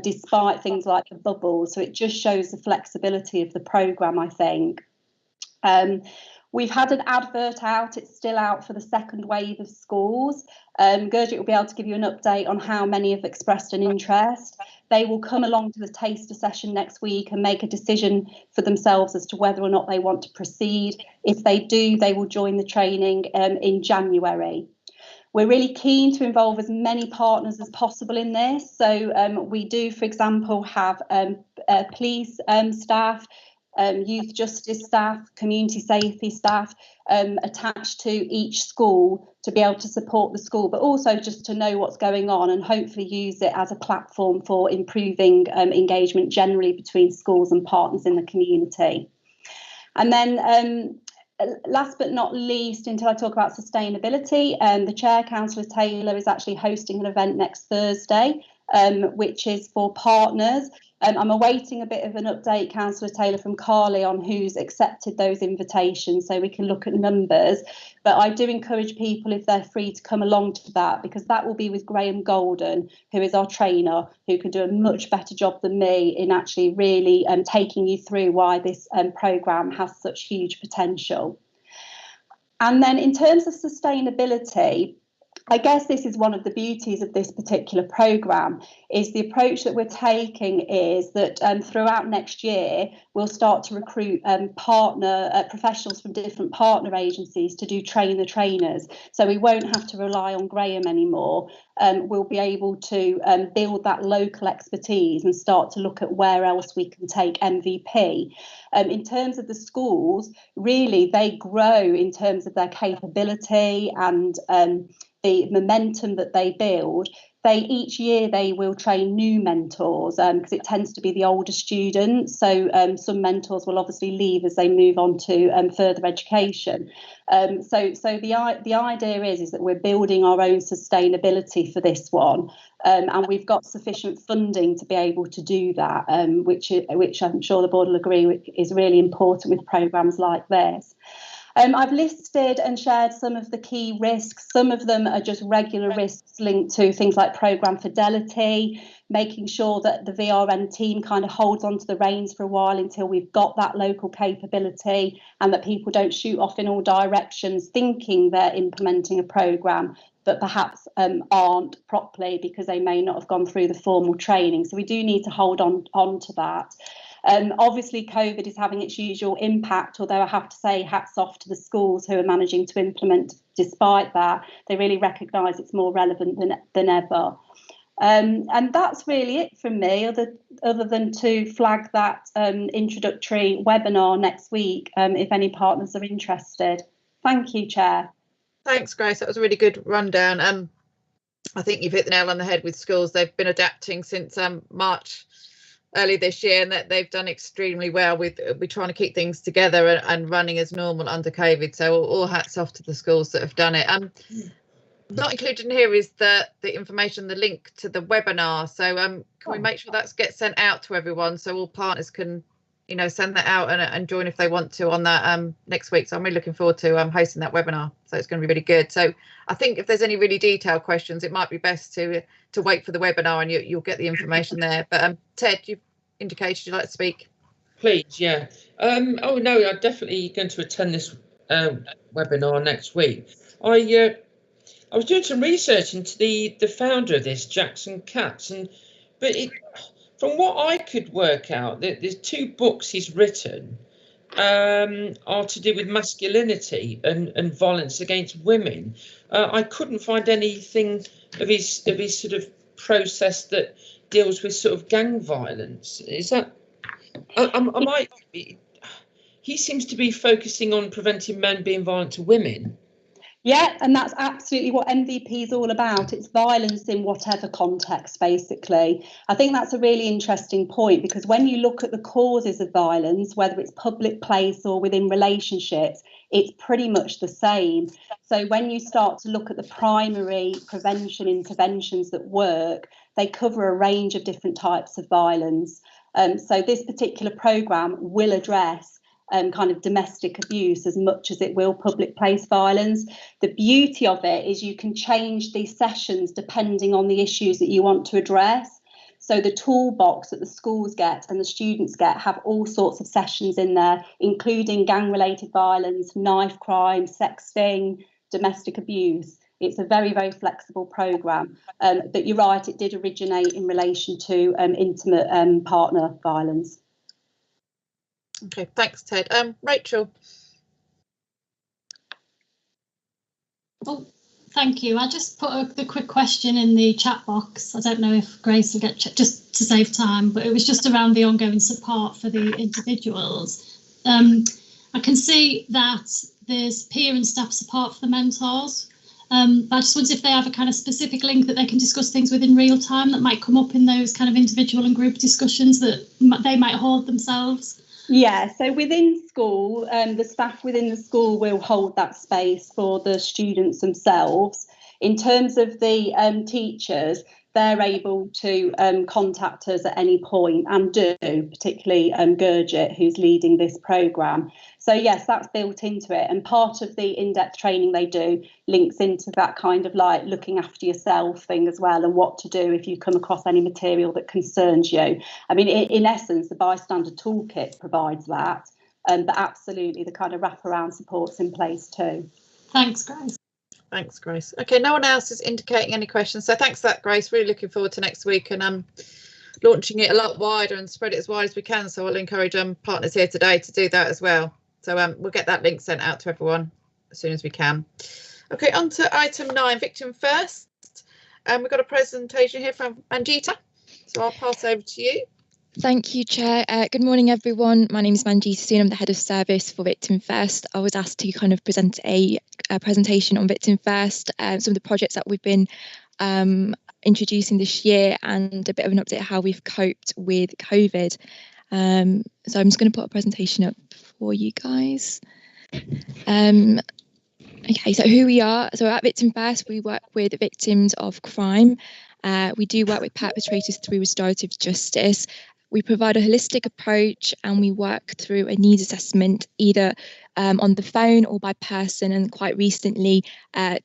despite things like the bubble. So it just shows the flexibility of the programme, I think. We've had an advert out, it's still out for the second wave of schools. Gurjit will be able to give you an update on how many have expressed an interest. They will come along to the taster session next week and make a decision for themselves as to whether or not they want to proceed. If they do, they will join the training in January. We're really keen to involve as many partners as possible in this. So we do, for example, have police staff, youth justice staff, community safety staff attached to each school to be able to support the school, but also just to know what's going on and hopefully use it as a platform for improving engagement generally between schools and partners in the community. And then last but not least, until I talk about sustainability, the Chair, Councillor Taylor, is actually hosting an event next Thursday, which is for partners. I'm awaiting a bit of an update, Councillor Taylor, from Carly on who's accepted those invitations so we can look at numbers. But I do encourage people, if they're free, to come along to that, because that will be with Graham Golden, who is our trainer, who can do a much better job than me in actually really taking you through why this programme has such huge potential. And then in terms of sustainability, I guess this is one of the beauties of this particular programme, is the approach that we're taking is that throughout next year, we'll start to recruit professionals from different partner agencies to do train the trainers. So we won't have to rely on Graham anymore. We'll be able to build that local expertise and start to look at where else we can take MVP. In terms of the schools, really, they grow in terms of their capability and the momentum that they build. Each year they will train new mentors because it tends to be the older students. So some mentors will obviously leave as they move on to further education. So the idea is that we're building our own sustainability for this one, and we've got sufficient funding to be able to do that, which I'm sure the board will agree is really important with programmes like this. I've listed and shared some of the key risks. Some of them are just regular risks linked to things like programme fidelity, making sure that the VRN team kind of holds onto the reins for a while until we've got that local capability, and that people don't shoot off in all directions thinking they're implementing a programme, but perhaps aren't properly because they may not have gone through the formal training. So we do need to hold on to that. Obviously, COVID is having its usual impact, although I have to say hats off to the schools who are managing to implement despite that. They really recognise it's more relevant than ever. And that's really it from me, other than to flag that introductory webinar next week, if any partners are interested. Thank you, Chair. Thanks, Grace. That was a really good rundown. I think you've hit the nail on the head with schools. They've been adapting since March early this year, and that they've done extremely well with trying to keep things together and running as normal under COVID. So all hats off to the schools that have done it. Not included in here is the information, the link to the webinar. So can we make sure that gets sent out to everyone so all partners can, you know, send that out and join if they want to on that next week. So I'm really looking forward to hosting that webinar. So it's going to be really good. So I think if there's any really detailed questions, it might be best to wait for the webinar and you'll get the information there. But Ted, you've indicated you'd like to speak. Please, yeah. Oh no, I'm definitely going to attend this webinar next week. I was doing some research into the founder of this, Jackson Katz, but from what I could work out, there's 2 books he's written are to do with masculinity and violence against women. I couldn't find anything of his sort of process that deals with sort of gang violence. Is that? He seems to be focusing on preventing men being violent to women. Yeah, and that's absolutely what MVP is all about. It's violence in whatever context, basically. I think that's a really interesting point, because when you look at the causes of violence, whether it's public place or within relationships, it's pretty much the same. So when you start to look at the primary prevention interventions that work, they cover a range of different types of violence. So this particular programme will address kind of domestic abuse as much as it will public place violence. The beauty of it is you can change these sessions depending on the issues that you want to address. So the toolbox that the schools get and the students get have all sorts of sessions in there, including gang-related violence, knife crime, sexting, domestic abuse. It's a very, very flexible programme. But you're right, it did originate in relation to intimate partner violence. Okay, thanks, Ted. Rachel. Oh, thank you. I just put the quick question in the chat box. I don't know if Grace will get just to save time, but it was just around the ongoing support for the individuals. I can see that there's peer and staff support for the mentors. But I just wondered if they have a kind of specific link that they can discuss things with in real time that might come up in those kind of individual and group discussions that they might hold themselves. Yeah, so within school, the staff within the school will hold that space for the students themselves. In terms of the teachers, they're able to contact us at any point, and do, particularly Gurjit, who's leading this programme. So yes, that's built into it, and part of the in-depth training they do links into that kind of like looking after yourself thing as well, and what to do if you come across any material that concerns you. I mean, in essence, the bystander toolkit provides that, but absolutely the kind of wraparound support's in place too. Thanks, Grace. Thanks, Grace. Okay, no one else is indicating any questions, so thanks for that, Grace. Really looking forward to next week and launching it a lot wider and spread it as wide as we can. So I'll encourage partners here today to do that as well. So we'll get that link sent out to everyone as soon as we can. Okay, on to item 9, Victim First. We've got a presentation here from Manjita, so I'll pass over to you. Thank you, Chair. Good morning, everyone. My name is Manjita Soon. I'm the Head of Service for Victim First. I was asked to kind of present a presentation on Victim First, some of the projects that we've been introducing this year, and a bit of an update how we've coped with COVID. So I'm just going to put a presentation up for you guys. Okay, so who we are. So at Victim First, we work with victims of crime. We do work with perpetrators through restorative justice. We provide a holistic approach, and we work through a needs assessment either on the phone or by person, and quite recently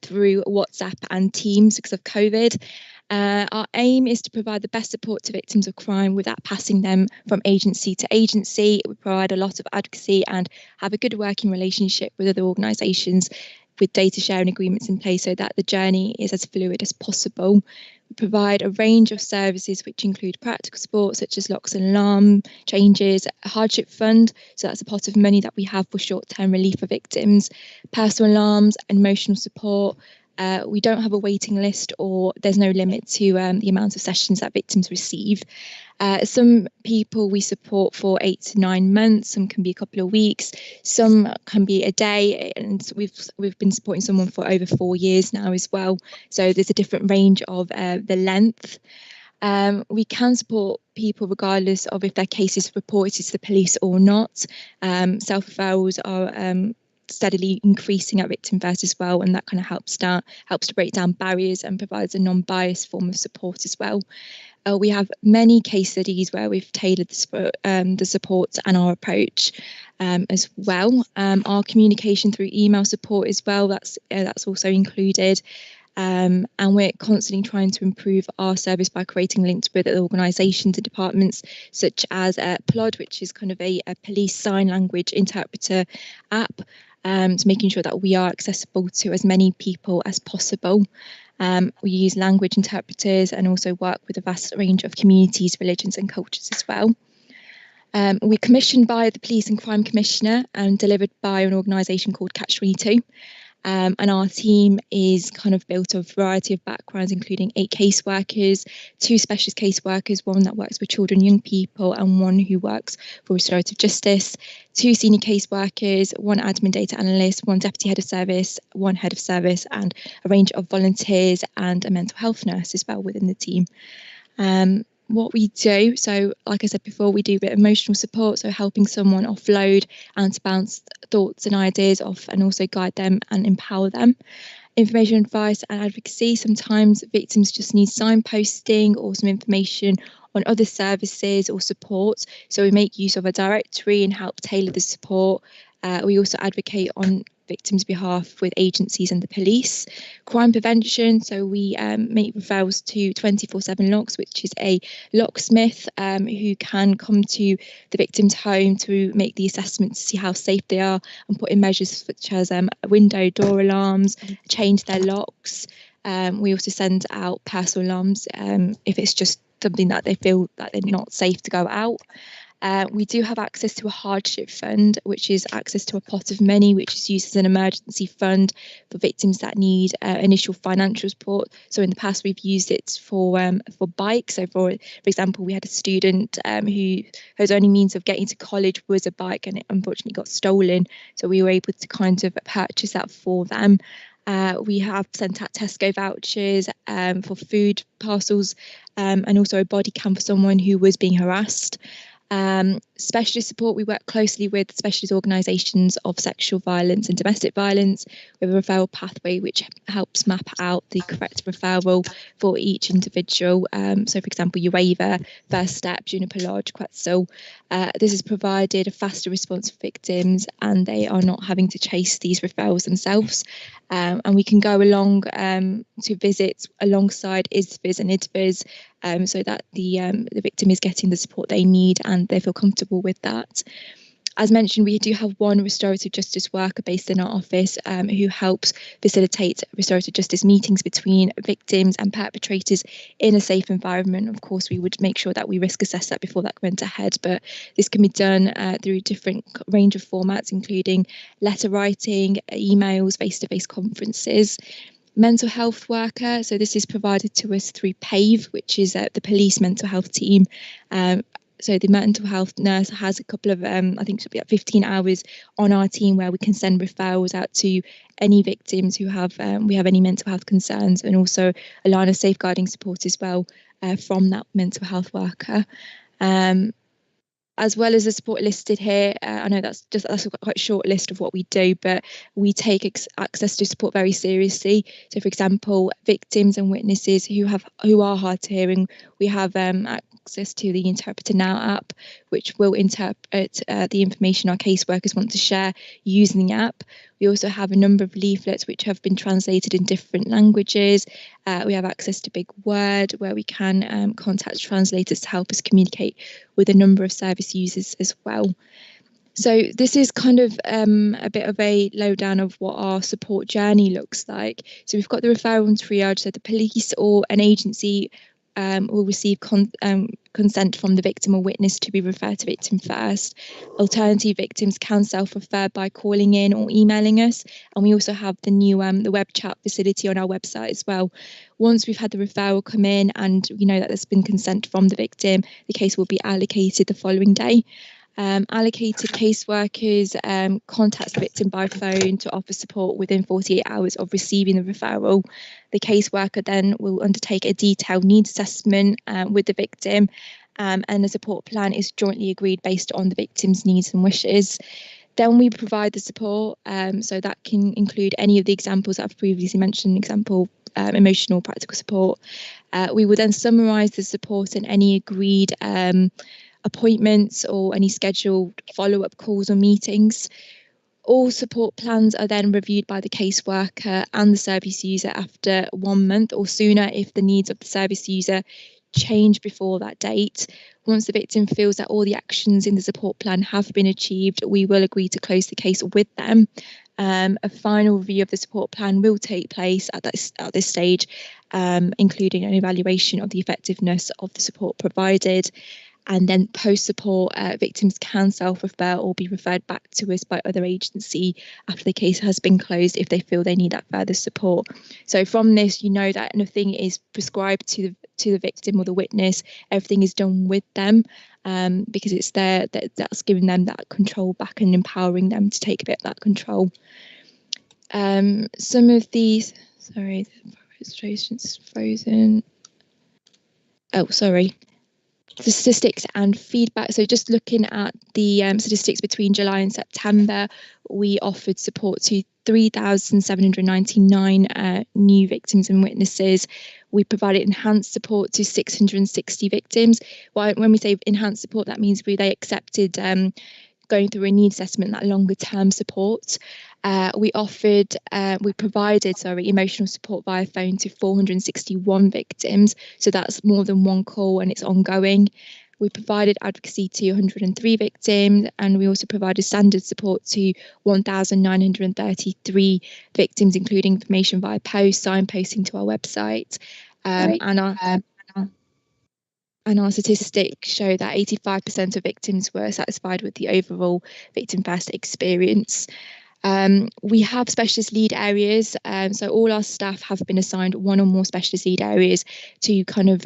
through WhatsApp and Teams because of COVID. Our aim is to provide the best support to victims of crime without passing them from agency to agency. We provide a lot of advocacy and have a good working relationship with other organisations with data sharing agreements in place so that the journey is as fluid as possible. We provide a range of services which include practical support such as locks and alarm changes, a hardship fund, so that's a pot of money that we have for short-term relief for victims, personal alarms, emotional support, We don't have a waiting list, or there's no limit to the amount of sessions that victims receive. Some people we support for 8 to 9 months, some can be a couple of weeks, some can be a day, and we've been supporting someone for over 4 years now as well. So there's a different range of the length. We can support people regardless of if their case is reported to the police or not. Self-referrals are steadily increasing at Victim First as well, and that kind of helps to break down barriers and provides a non-biased form of support as well. We have many case studies where we've tailored the support and our approach as well. Our communication through email support as well, that's also included. And we're constantly trying to improve our service by creating links with other organisations and departments, such as Plod, which is kind of a police sign language interpreter app, to making sure that we are accessible to as many people as possible. We use language interpreters and also work with a vast range of communities, religions and cultures as well. We're commissioned by the Police and Crime Commissioner and delivered by an organisation called Catch 22. And our team is kind of built of a variety of backgrounds, including 8 caseworkers, 2 specialist caseworkers, one that works with children and young people, and one who works for restorative justice, 2 senior caseworkers, 1 admin data analyst, 1 deputy head of service, 1 head of service, and a range of volunteers and a mental health nurse as well within the team. What we do, so like I said before, we do a bit of emotional support, so helping someone offload and to bounce thoughts and ideas off, and also guide them and empower them. Information, advice and advocacy. Sometimes victims just need signposting or some information on other services or support, so we make use of a directory and help tailor the support. We also advocate on victims' behalf with agencies and the police. Crime prevention, so we make referrals to 24/7 locks, which is a locksmith who can come to the victim's home to make the assessment to see how safe they are and put in measures such as window, door alarms, change their locks. We also send out personal alarms if it's just something that they feel that they're not safe to go out. We do have access to a hardship fund, which is access to a pot of money, which is used as an emergency fund for victims that need initial financial support. So in the past, we've used it for bikes. So for example, we had a student whose only means of getting to college was a bike, and it unfortunately got stolen. So we were able to kind of purchase that for them. We have sent out Tesco vouchers for food parcels, and also a body cam for someone who was being harassed. Specialist support, we work closely with specialist organisations of sexual violence and domestic violence with a referral pathway which helps map out the correct referral for each individual. So for example, Ueva, First Step, Juniper Lodge, Quetzal. This has provided a faster response for victims, and they are not having to chase these referrals themselves. And we can go along to visits alongside ISVs and IDVs, so that the victim is getting the support they need and they feel comfortable with that. As mentioned, we do have 1 restorative justice worker based in our office who helps facilitate restorative justice meetings between victims and perpetrators in a safe environment. Of course, we would make sure that we risk assess that before that went ahead, but this can be done through different range of formats, including letter writing, emails, face-to-face conferences. Mental health worker, so this is provided to us through PAVE, which is the police mental health team. So the mental health nurse has a couple of, I think it should be at 15 hours on our team where we can send referrals out to any victims who have any mental health concerns, and also a line of safeguarding support as well from that mental health worker. As well as the support listed here, I know that's quite a short list of what we do, but we take access to support very seriously. So, for example, victims and witnesses who are hard to hearing, we have access to the Interpreter Now app, which will interpret the information our caseworkers want to share using the app. We also have a number of leaflets which have been translated in different languages. We have access to Big Word, where we can contact translators to help us communicate with a number of service users as well. So this is kind of a bit of a lowdown of what our support journey looks like. So we've got the referral and triage, so the police or an agency will receive consent from the victim or witness to be referred to Victim First. Alternative victims can self-refer by calling in or emailing us, and we also have the new the web chat facility on our website as well. Once we've had the referral come in and we know that there's been consent from the victim, the case will be allocated the following day. Allocated caseworkers contact the victim by phone to offer support within 48 hours of receiving the referral. The caseworker then will undertake a detailed needs assessment with the victim, and the support plan is jointly agreed based on the victim's needs and wishes. Then we provide the support, so that can include any of the examples that I've previously mentioned, example, emotional, practical support. We will then summarise the support and any agreed appointments or any scheduled follow-up calls or meetings. All support plans are then reviewed by the caseworker and the service user after 1 month or sooner if the needs of the service user change before that date. Once the victim feels that all the actions in the support plan have been achieved, we will agree to close the case with them. A final review of the support plan will take place at this stage, including an evaluation of the effectiveness of the support provided. And then post-support, victims can self-refer or be referred back to us by other agency after the case has been closed if they feel they need that further support. So from this, you know that nothing is prescribed to the victim or the witness. Everything is done with them, because it's there that's giving them that control back and empowering them to take a bit of that control. Some of these, sorry, the registration's frozen. Oh, sorry. The statistics and feedback. So just looking at the statistics between July and September, we offered support to 3,799 new victims and witnesses. We provided enhanced support to 660 victims. When we say enhanced support, that means they accepted going through a needs assessment, that longer term support. We provided emotional support via phone to 461 victims. So that's more than one call and it's ongoing. We provided advocacy to 103 victims, and we also provided standard support to 1,933 victims, including information via post, signposting to our website. And our statistics show that 85% of victims were satisfied with the overall Victim First experience. We have specialist lead areas, so all our staff have been assigned one or more specialist lead areas to kind of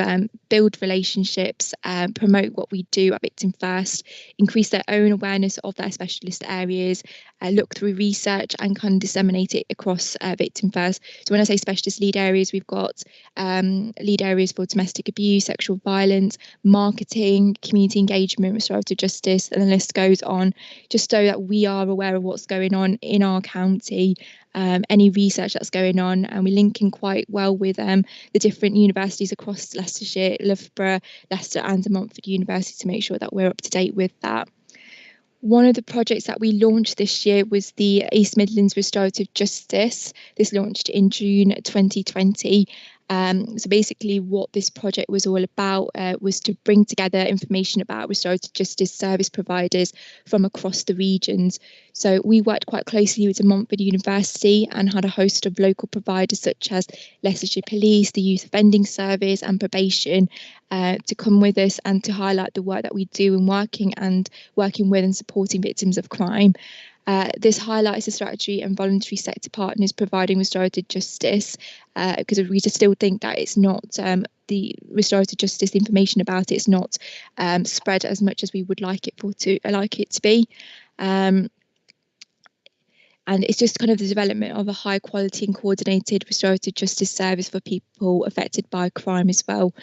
build relationships, promote what we do at Victim First, increase their own awareness of their specialist areas, look through research and kind of disseminate it across Victim First. So when I say specialist lead areas, we've got lead areas for domestic abuse, sexual violence, marketing, community engagement, restorative justice, and the list goes on, just so that we are aware of what's going on in our county, any research that's going on, and we're linking quite well with the different universities across Leicestershire, Loughborough, Leicester and Montfort University to make sure that we're up to date with that. One of the projects that we launched this year was the East Midlands Restorative Justice. This launched in June 2020. So basically what this project was all about was to bring together information about restorative justice service providers from across the regions. So we worked quite closely with Montfort University and had a host of local providers such as Leicestershire Police, the Youth Offending Service and Probation to come with us and to highlight the work that we do in working with and supporting victims of crime. This highlights the statutory and voluntary sector partners providing restorative justice, because we just still think that it's not the restorative justice information about it's not spread as much as we would like it to be. And it's just kind of the development of a high quality and coordinated restorative justice service for people affected by crime as well.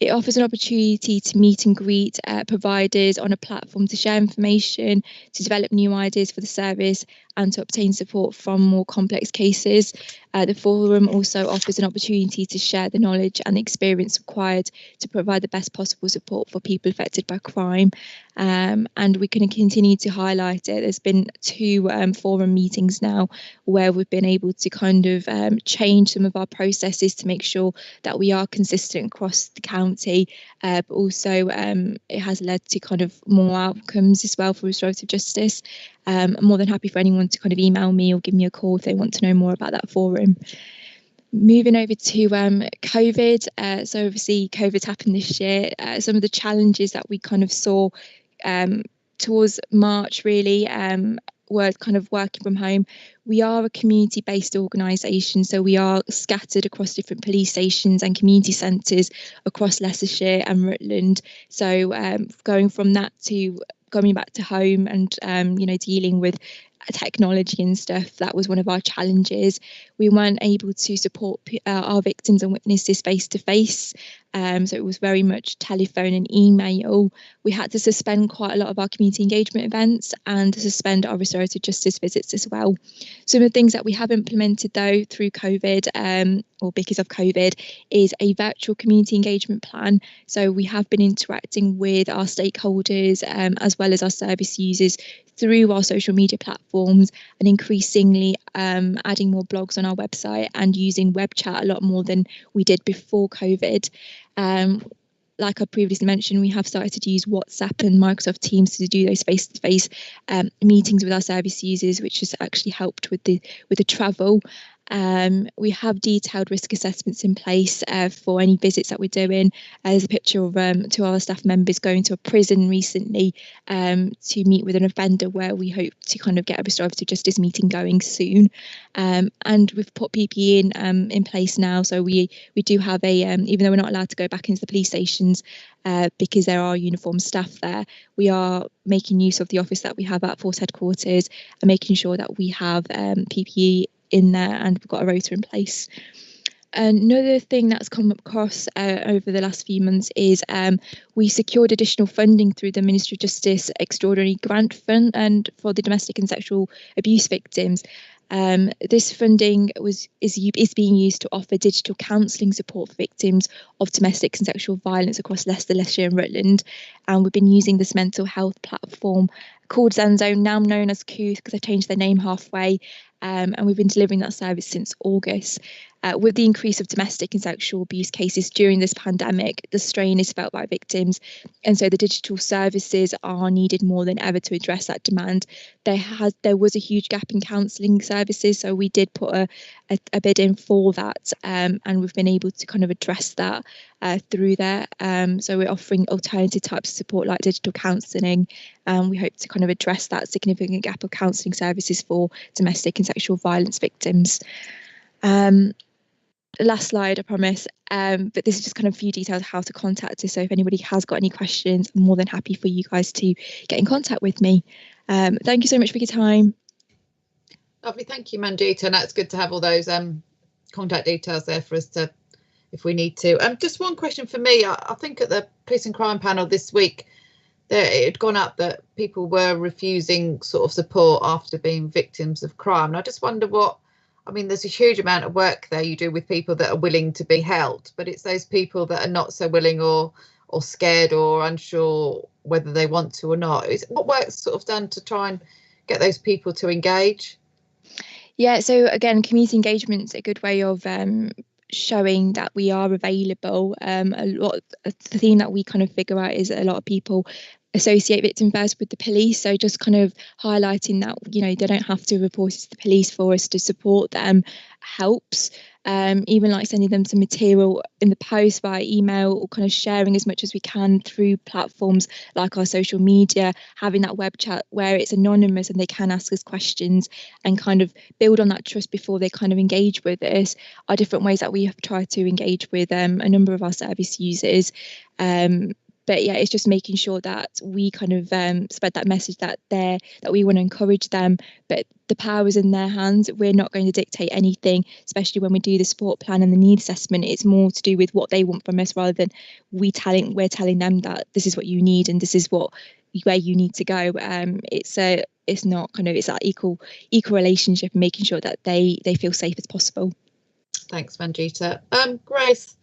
It offers an opportunity to meet and greet providers on a platform to share information, to develop new ideas for the service and to obtain support from more complex cases. The forum also offers an opportunity to share the knowledge and the experience required to provide the best possible support for people affected by crime. And we can continue to highlight it. There's been 2 forum meetings now where we've been able to kind of change some of our processes to make sure that we are consistent across the county, but also it has led to kind of more outcomes as well for restorative justice. I'm more than happy for anyone to kind of email me or give me a call if they want to know more about that forum. Moving over to COVID, so obviously COVID's happened this year. Some of the challenges that we kind of saw towards March really were kind of working from home. We are a community-based organisation, so we are scattered across different police stations and community centres across Leicestershire and Rutland. So going from that to coming back to home and dealing with technology and stuff, that was one of our challenges. We weren't able to support our victims and witnesses face to face, so it was very much telephone and email. We had to suspend quite a lot of our community engagement events and suspend our restorative justice visits as well. Some of the things that we have implemented though through COVID or because of COVID is a virtual community engagement plan. So we have been interacting with our stakeholders as well as our service users through our social media platforms, and increasingly adding more blogs on our website and using web chat a lot more than we did before COVID. Like I previously mentioned, we have started to use WhatsApp and Microsoft Teams to do those face-to-face meetings with our service users, which has actually helped with the travel. We have detailed risk assessments in place for any visits that we're doing. There's a picture of two of our staff members going to a prison recently to meet with an offender, where we hope to kind of get a restorative justice meeting going soon. And we've put PPE in place now, so we do have a even though we're not allowed to go back into the police stations because there are uniformed staff there, we are making use of the office that we have at Force Headquarters and making sure that we have PPE in there, and we've got a rota in place. Another thing that's come across over the last few months is we secured additional funding through the Ministry of Justice Extraordinary Grant Fund and for the domestic and sexual abuse victims. This funding is being used to offer digital counselling support for victims of domestic and sexual violence across Leicester, Leicestershire and Rutland. And we've been using this mental health platform called Zenzo, now known as Couth because they've changed their name halfway. And we've been delivering that service since August. With the increase of domestic and sexual abuse cases during this pandemic, the strain is felt by victims, and so the digital services are needed more than ever to address that demand. There was a huge gap in counselling services, so we did put a bid in for that, and we've been able to kind of address that through there. So we're offering alternative types of support like digital counselling, and we hope to kind of address that significant gap of counselling services for domestic and sexual violence victims. Last slide, I promise, but this is just kind of a few details of how to contact us. So if anybody has got any questions, I'm more than happy for you guys to get in contact with me. Thank you so much for your time. Lovely, thank you, Manjita, and that's good to have all those contact details there for us to, if we need to. Just one question for me. I think at the Police and Crime panel this week, it had gone up that people were refusing sort of support after being victims of crime. And I just wonder there's a huge amount of work there you do with people that are willing to be helped, but it's those people that are not so willing or scared or unsure whether they want to or not. What work's sort of done to try and get those people to engage? Yeah, so again, community engagement's a good way of showing that we are available. The theme that we kind of figure out is that a lot of people associate victim first with the police, so just kind of highlighting that they don't have to report it to the police for us to support them helps. Even like sending them some material in the post via email, or kind of sharing as much as we can through platforms like our social media, having that web chat where it's anonymous and they can ask us questions and kind of build on that trust before they kind of engage with us, are different ways that we have tried to engage with a number of our service users. But yeah, it's just making sure that we kind of spread that message that we want to encourage them, but the power is in their hands. We're not going to dictate anything, especially when we do the support plan and the need assessment. It's more to do with what they want from us rather than we're telling them that this is what you need and this is where you need to go. It's that equal relationship, and making sure that they feel safe as possible. Thanks, Manjita. Grace.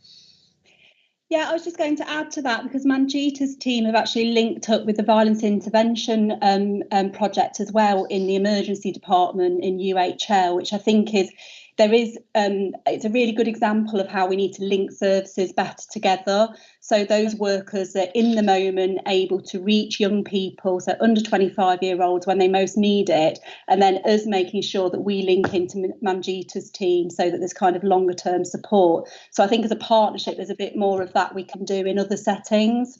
Yeah, I was just going to add to that, because Manjita's team have actually linked up with the violence intervention project as well in the emergency department in UHL, which I think there is, it's a really good example of how we need to link services better together. So those workers are in the moment able to reach young people, so under 25-year-olds when they most need it, and then us making sure that we link into Manjita's team so that there's kind of longer term support. So I think as a partnership, there's a bit more of that we can do in other settings.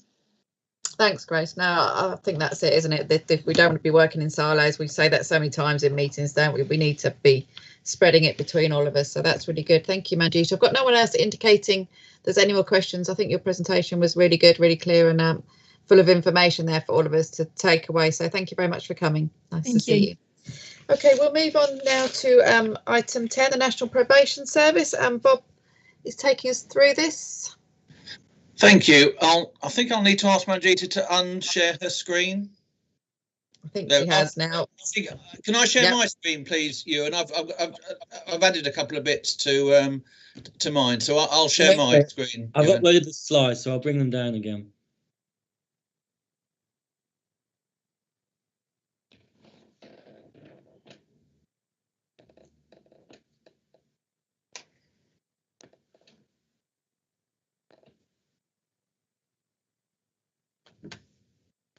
Thanks, Grace. No, I think that's it, isn't it? That we don't want to be working in silos. We say that so many times in meetings, don't we? We need to be spreading it between all of us. So that's really good. Thank you, Manjita. I've got no one else indicating there's any more questions. I think your presentation was really good, really clear, and full of information there for all of us to take away. So thank you very much for coming. Nice to see you. OK, we'll move on now to item 10, the National Probation Service. Bob is taking us through this. Thank you. I think I'll need to ask Manjita to unshare her screen. I think she has now. Can I share my screen, please, you? And I've added a couple of bits to mine, so I'll share my screen. I've uploaded the slides, so I'll bring them down again.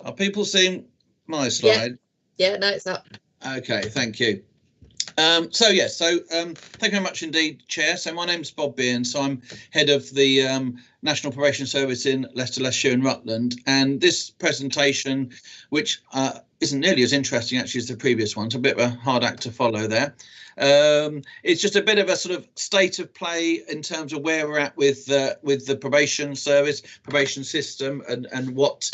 Are people seeing my slide? Yeah, no, it's up. OK, thank you. Thank you very much indeed, Chair. So my name's Bob Bean, so I'm head of the National Probation Service in Leicestershire and Rutland. And this presentation, which isn't nearly as interesting actually as the previous one, it's a bit of a hard act to follow there. It's just a bit of a sort of state of play in terms of where we're at with the probation service, probation system, and what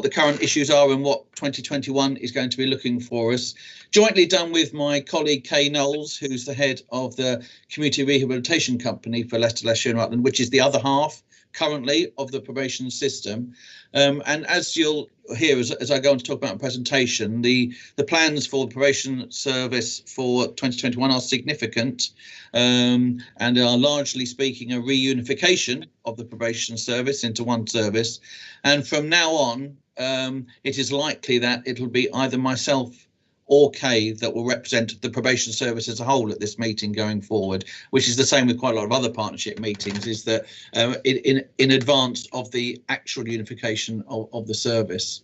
the current issues are and what 2021 is going to be looking for us. Jointly done with my colleague Kay Knowles, who's the head of the Community Rehabilitation Company for Leicestershire and Rutland, which is the other half currently of the probation system. And as you'll hear as I go on to talk about my presentation, the plans for the probation service for 2021 are significant and are largely speaking a reunification of the probation service into one service. And from now on, it is likely that it'll be either myself or Kay that will represent the probation service as a whole at this meeting going forward, which is the same with quite a lot of other partnership meetings, is that in advance of the actual unification of the service.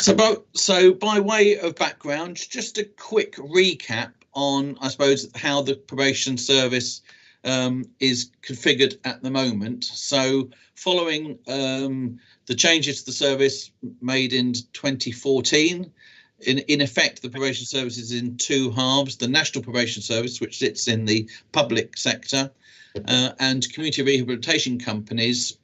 So by way of background, just a quick recap on, I suppose, how the probation service is configured at the moment. So following the changes to the service made in 2014, in effect, the probation service is in two halves: the National Probation Service, which sits in the public sector, and community rehabilitation companies,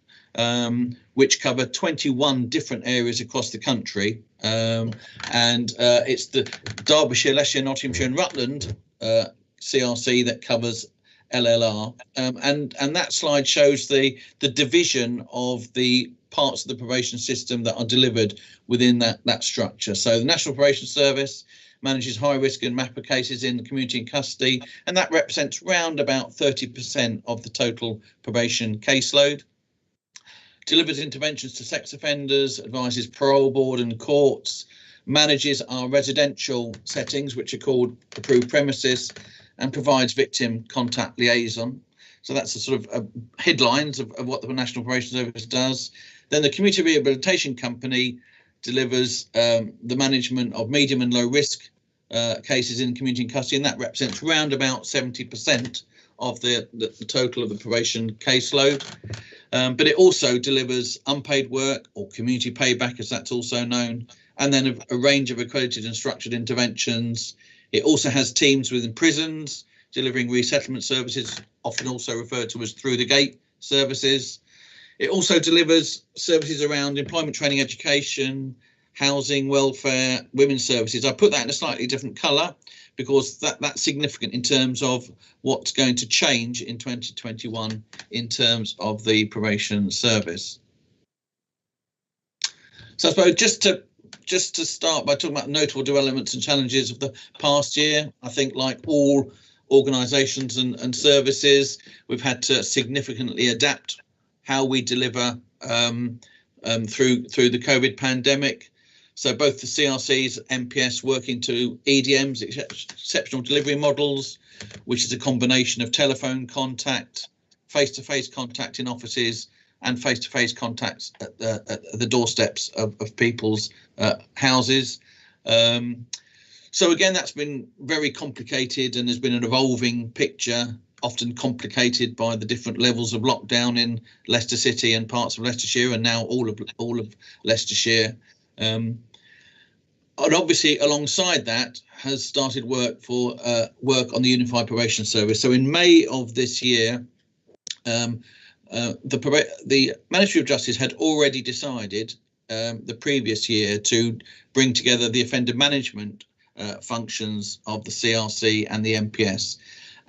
which cover 21 different areas across the country. It's the Derbyshire, Leicestershire, Nottinghamshire and Rutland CRC that covers LLR. And that slide shows the division of the parts of the probation system that are delivered within that structure. So the National Probation Service manages high risk and MAPA cases in the community and custody, and that represents round about 30% of the total probation caseload. Delivers interventions to sex offenders, advises parole board and courts, manages our residential settings, which are called approved premises, and provides victim contact liaison. So that's the sort of headlines of what the National Probation Service does. Then the Community Rehabilitation Company delivers the management of medium and low risk cases in community and custody, and that represents round about 70% of the total of the probation caseload. But it also delivers unpaid work, or community payback as that's also known, and then a range of accredited and structured interventions. It also has teams within prisons delivering resettlement services, often also referred to as through the gate services. It also delivers services around employment training, education, housing, welfare, women's services. I put that in a slightly different colour because that's significant in terms of what's going to change in 2021 in terms of the probation service. So I suppose just to start by talking about notable developments and challenges of the past year, I think like all organisations and services, we've had to significantly adapt how we deliver through the COVID pandemic. So both the CRCs, MPS working to EDMs, exceptional delivery models, which is a combination of telephone contact, face-to-face contact in offices, and face-to-face contacts at the doorsteps of people's houses. So again, that's been very complicated and has been an evolving picture, often complicated by the different levels of lockdown in Leicester City and parts of Leicestershire, and now all of Leicestershire. And obviously, alongside that, has started work on the Unified Probation Service. So in May of this year, the Ministry of Justice had already decided the previous year to bring together the offender management functions of the CRC and the MPS.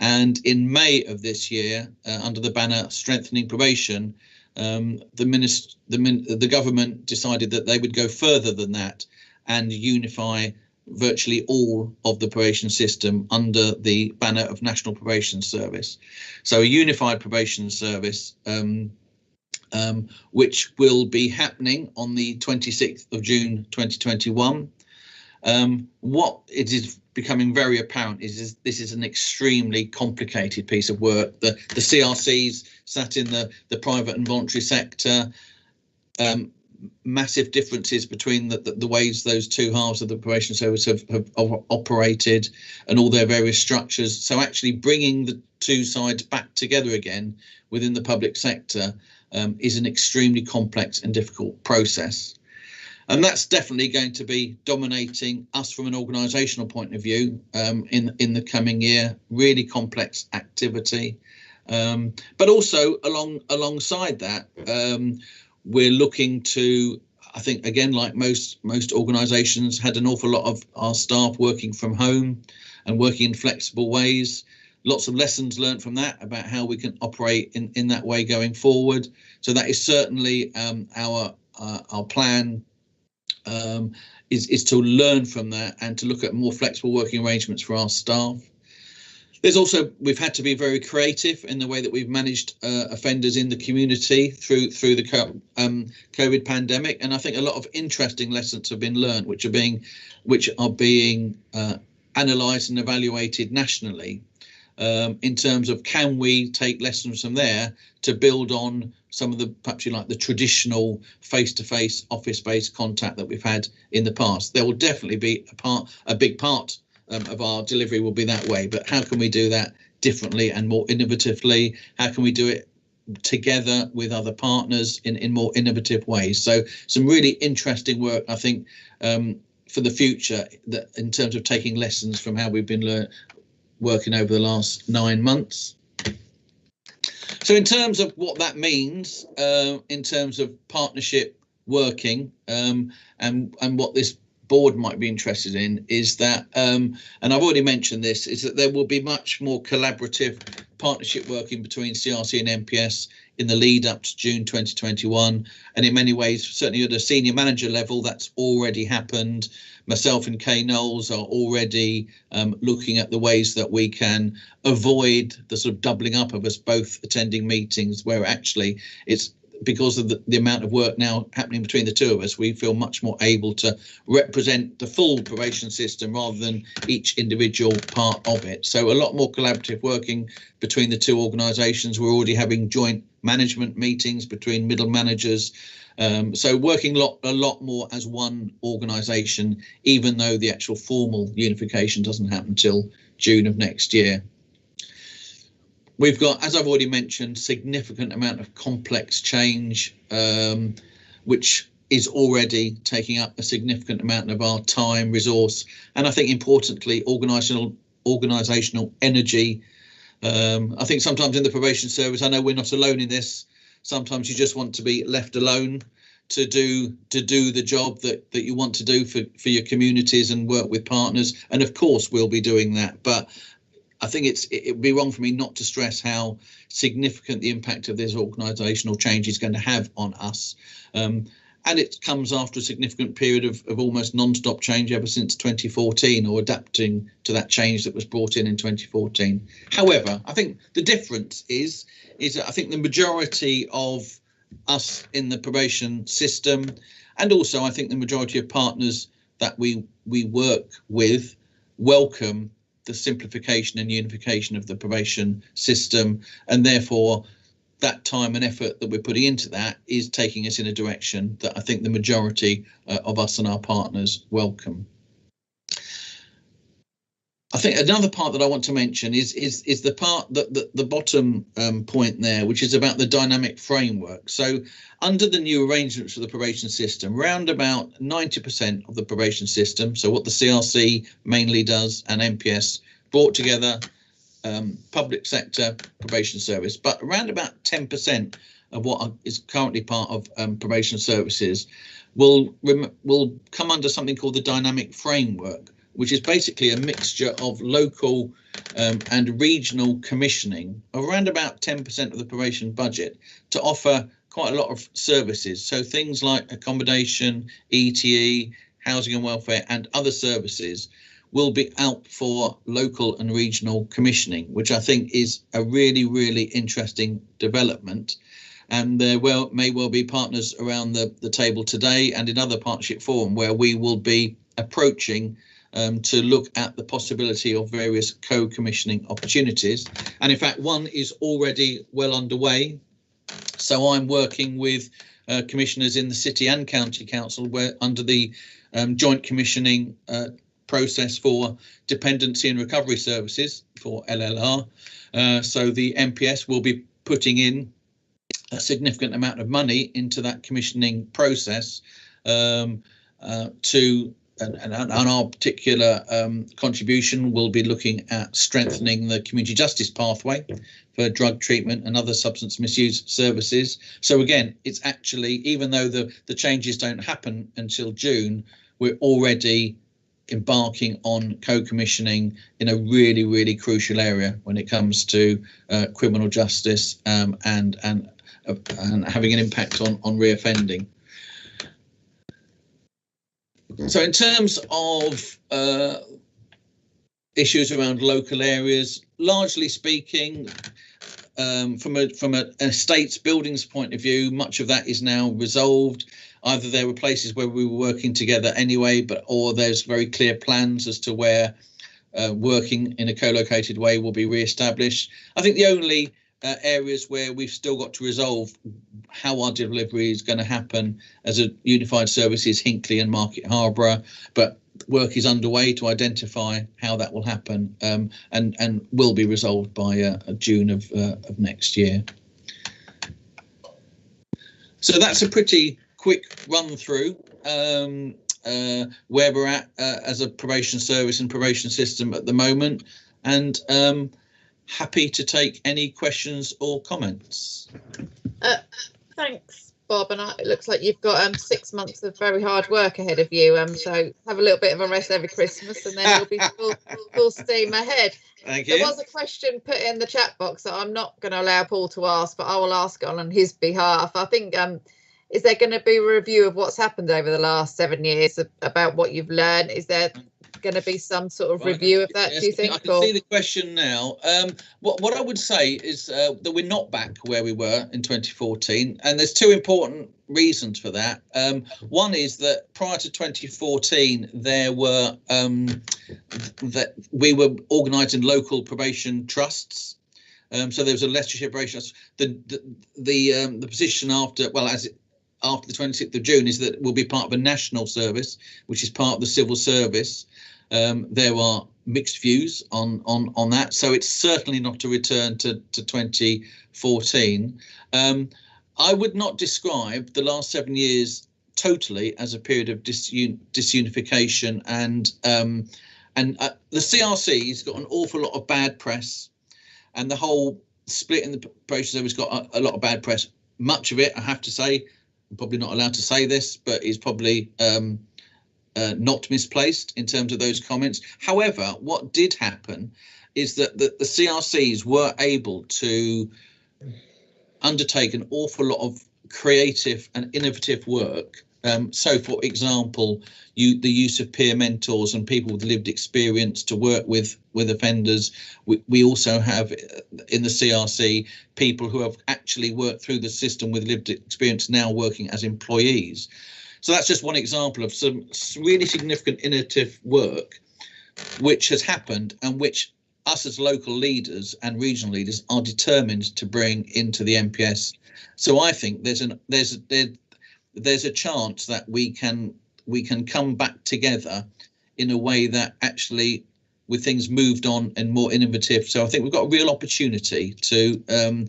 And in May of this year, under the banner Strengthening Probation, the government decided that they would go further than that and unify virtually all of the probation system under the banner of National Probation Service. So a unified probation service, which will be happening on the 26th of June 2021. What it is becoming very apparent is this is an extremely complicated piece of work. The CRCs sat in the private and voluntary sector. Massive differences between the ways those two halves of the probation service have operated and all their various structures. So actually bringing the two sides back together again within the public sector is an extremely complex and difficult process. And that's definitely going to be dominating us from an organisational point of view in the coming year. Really complex activity, but also alongside that, we're looking to, I think, again, like most organisations, had an awful lot of our staff working from home and working in flexible ways. Lots of lessons learned from that about how we can operate in that way going forward. So that is certainly our plan. Is to learn from that and to look at more flexible working arrangements for our staff. There's also, we've had to be very creative in the way that we've managed offenders in the community through the COVID pandemic, and I think a lot of interesting lessons have been learned, which are being analysed and evaluated nationally in terms of, can we take lessons from there to build on some of the, perhaps you like, the traditional face-to-face office-based contact that we've had in the past. There will definitely be a big part of our delivery will be that way, but how can we do that differently and more innovatively? How can we do it together with other partners in more innovative ways? So some really interesting work, I think, for the future, that in terms of taking lessons from how we've been working over the last 9 months. So in terms of what that means, in terms of partnership working, and what this board might be interested in, is that, and I've already mentioned this, is that there will be much more collaborative partnership working between CRC and MPS in the lead up to June 2021. And in many ways, certainly at a senior manager level, that's already happened. Myself and Kay Knowles are already looking at the ways that we can avoid the sort of doubling up of us both attending meetings, where actually it's because of the amount of work now happening between the two of us, we feel much more able to represent the full probation system rather than each individual part of it. So a lot more collaborative working between the two organisations. We're already having joint management meetings between middle managers. So working a lot more as one organisation, even though the actual formal unification doesn't happen until June of next year. We've got, as I've already mentioned, significant amount of complex change, which is already taking up a significant amount of our time, resource, and I think importantly, organisational energy. I think sometimes in the probation service, I know we're not alone in this. Sometimes you just want to be left alone to do the job that you want to do for your communities and work with partners. And of course, we'll be doing that. But I think it would be wrong for me not to stress how significant the impact of this organisational change is going to have on us. And it comes after a significant period of almost non-stop change ever since 2014, or adapting to that change that was brought in 2014. However, I think the difference is I think the majority of us in the probation system, and also I think the majority of partners that we work with welcome the simplification and unification of the probation system, and therefore that time and effort that we're putting into that is taking us in a direction that I think the majority of us and our partners welcome. I think another part that I want to mention is the part that the bottom point there, which is about the dynamic framework. So under the new arrangements for the probation system, round about 90% of the probation system, so what the CRC mainly does and MPS brought together, public sector probation service, but around about 10% of what is currently part of probation services will come under something called the dynamic framework, which is basically a mixture of local and regional commissioning of around about 10% of the probation budget to offer quite a lot of services. So things like accommodation, ETE, housing and welfare and other services will be out for local and regional commissioning, which I think is a really, really interesting development. And there may well be partners around the table today and in other partnership forum where we will be approaching to look at the possibility of various co-commissioning opportunities. And in fact, one is already well underway. So I'm working with commissioners in the City and County Council where under the joint commissioning process for dependency and recovery services for LLR. So the MPS will be putting in a significant amount of money into that commissioning process and our particular contribution will be looking at strengthening the community justice pathway for drug treatment and other substance misuse services. So again, it's actually, even though the changes don't happen until June, we're already embarking on co-commissioning in a really, really crucial area when it comes to criminal justice and having an impact on reoffending. So in terms of issues around local areas, largely speaking, from an estates buildings point of view, much of that is now resolved. Either there were places where we were working together anyway, or there's very clear plans as to where working in a co-located way will be re-established. I think the only areas where we've still got to resolve how our delivery is going to happen as a unified service is Hinckley and Market Harborough, but work is underway to identify how that will happen and will be resolved by June of next year. So that's a pretty quick run through where we're at as a probation service and probation system at the moment, and happy to take any questions or comments. Thanks, Bob, and it looks like you've got 6 months of very hard work ahead of you, so have a little bit of a rest over Christmas and then you'll be full steam ahead. Thank you. There was a question put in the chat box that I'm not going to allow Paul to ask, but I will ask on his behalf. I think is there going to be a review of what's happened over the last 7 years about what you've learned? Is there going to be some sort of review of that, yes, do you think? I can see the question now. What I would say is that we're not back where we were in 2014, and there's two important reasons for that. One is that prior to 2014, there were that we were organising local probation trusts. So there was a Leicestershire probation trust. The position after the 26th of June is that it will be part of a national service, which is part of the civil service. There are mixed views on that, so it's certainly not a return to 2014. I would not describe the last 7 years totally as a period of disunification, and the CRC's got an awful lot of bad press, and the whole split in the probation service got a lot of bad press. Much of it, I have to say, I'm probably not allowed to say this, but is probably not misplaced in terms of those comments. However, what did happen is that the CRCs were able to undertake an awful lot of creative and innovative work So, for example, the use of peer mentors and people with lived experience to work with offenders. We also have in the CRC people who have actually worked through the system with lived experience now working as employees. So that's just one example of some really significant innovative work which has happened and which us as local leaders and regional leaders are determined to bring into the MPS. So I think there's a chance that we can come back together in a way that actually, with things moved on and more innovative. So I think we've got a real opportunity to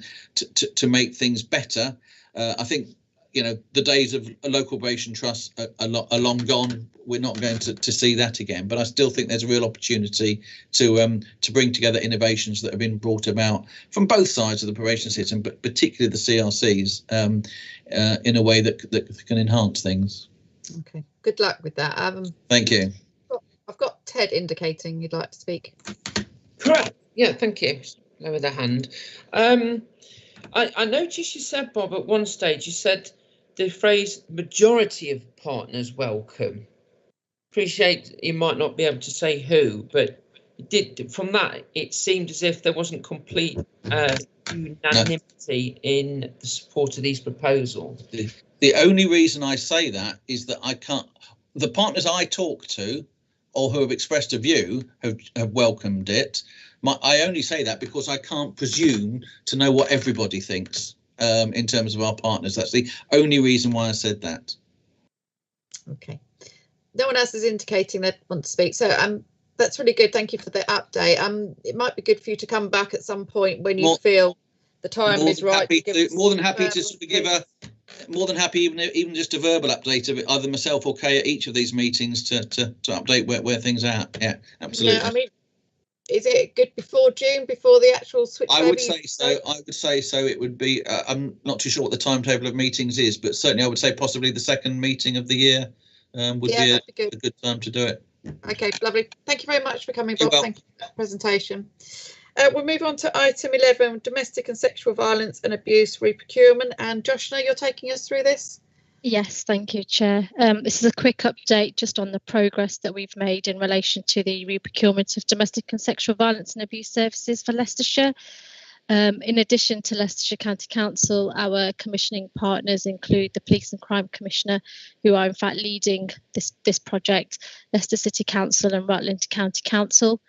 make things better. I think, you know, the days of local probation trusts are long gone. We're not going to see that again, but I still think there's a real opportunity to bring together innovations that have been brought about from both sides of the probation system, but particularly the CRCs, in a way that can enhance things. Okay, good luck with that. Thank you. I've got Ted indicating you'd like to speak. Correct. Yeah, thank you. Lower the hand. I noticed you said, Bob, at one stage you said the phrase majority of partners welcome. Appreciate you might not be able to say who, but from that it seemed as if there wasn't complete unanimity in the support of these proposals. The only reason I say that is that the partners I talk to or who have expressed a view have welcomed it. I only say that because I can't presume to know what everybody thinks in terms of our partners. That's the only reason why I said that. Okay. No one else is indicating they want to speak. So that's really good. Thank you for the update. It might be good for you to come back at some point when you feel the time is right. More than happy to sort of give even just a verbal update of it, either myself or Kay at each of these meetings to update where things are at. Yeah, absolutely. Yeah, I mean, is it good before June, before the actual switch? I would say so. It would be. I'm not too sure what the timetable of meetings is, but certainly I would say possibly the second meeting of the year would be a good time to do it. Okay, lovely. Thank you very much for coming, Bob. Thank you for that presentation. We'll move on to item 11, domestic and sexual violence and abuse reprocurement. And Joshna, you're taking us through this? Yes, thank you, Chair. This is a quick update just on the progress that we've made in relation to the reprocurement of domestic and sexual violence and abuse services for Leicestershire. In addition to Leicestershire County Council, our commissioning partners include the Police and Crime Commissioner, who are in fact leading this project, Leicester City Council and Rutland County Council.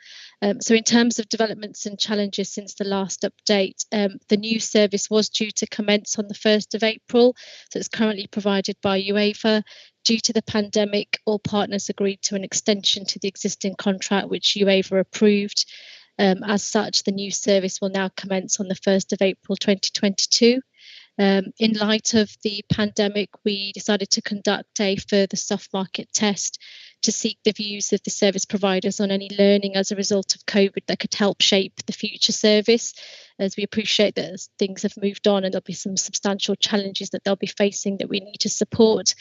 So in terms of developments and challenges since the last update, the new service was due to commence on the 1st of April. So it's currently provided by UEFA. Due to the pandemic, all partners agreed to an extension to the existing contract, which UEFA approved. As such, the new service will now commence on the 1st of April 2022. In light of the pandemic, we decided to conduct a further soft market test to seek the views of the service providers on any learning as a result of COVID that could help shape the future service, as we appreciate that as things have moved on and there'll be some substantial challenges that they'll be facing that we need to support.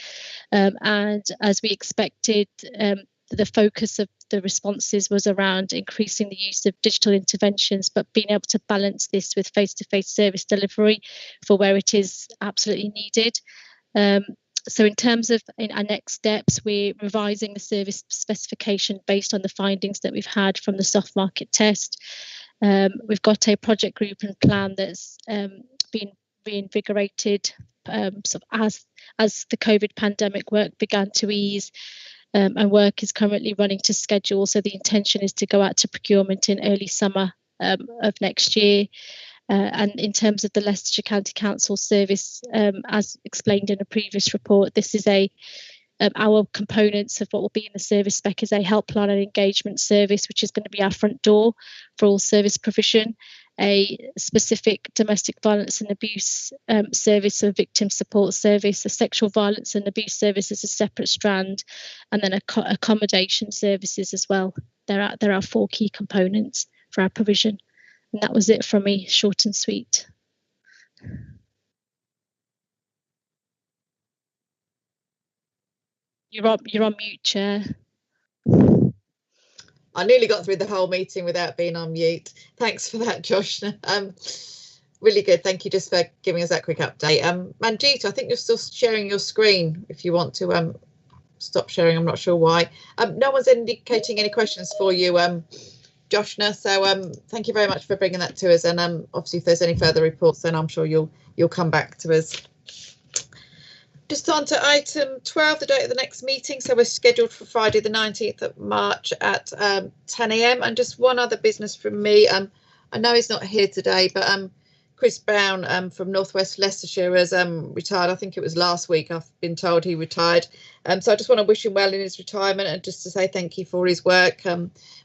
And as we expected, the focus of the responses was around increasing the use of digital interventions, but being able to balance this with face-to-face service delivery for where it is absolutely needed. So in terms of our next steps, we're revising the service specification based on the findings that we've had from the soft market test. We've got a project group and plan that's been reinvigorated sort of as the COVID pandemic work began to ease. And work is currently running to schedule. So the intention is to go out to procurement in early summer of next year. And in terms of the Leicestershire County Council service, as explained in a previous report, this is our components of what will be in the service spec is a helpline and engagement service, which is going to be our front door for all service provision, a specific domestic violence and abuse service, a victim support service, a sexual violence and abuse service as a separate strand, and then accommodation services as well. There are 4 key components for our provision. And that was it from me, short and sweet. You're on mute, Chair. I nearly got through the whole meeting without being on mute. Thanks for that, Josh. really good. Thank you just for giving us that quick update. Manjeet, I think you're still sharing your screen. If you want to stop sharing, I'm not sure why. No one's indicating any questions for you, Joshna. So thank you very much for bringing that to us. And obviously, if there's any further reports, then I'm sure you'll come back to us. Just on to item 12, the date of the next meeting. So we're scheduled for Friday, the 19th of March at 10 a.m. And just one other business from me. I know he's not here today, but Chris Brown from Northwest Leicestershire has retired. I think it was last week. I've been told he retired. So I just want to wish him well in his retirement and just to say thank you for his work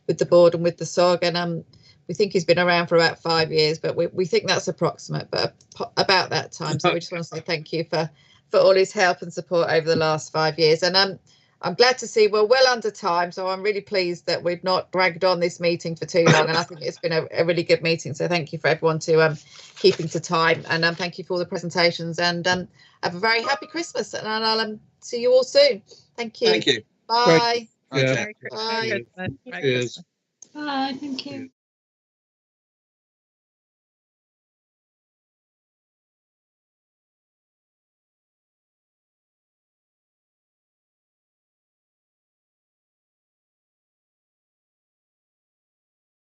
with the board and with the SOG. And we think he's been around for about 5 years, but we think that's approximate, but about that time. So we just want to say thank you for all his help and support over the last 5 years. And I'm glad to see we're well under time, so I'm really pleased that we've not dragged on this meeting for too long, and I think it's been a really good meeting. So thank you for everyone to keeping to time, and thank you for all the presentations, and have a very happy Christmas, and I'll see you all soon. Thank you. Thank you. Bye. Yeah. Bye. Cheers. Bye. Thank you.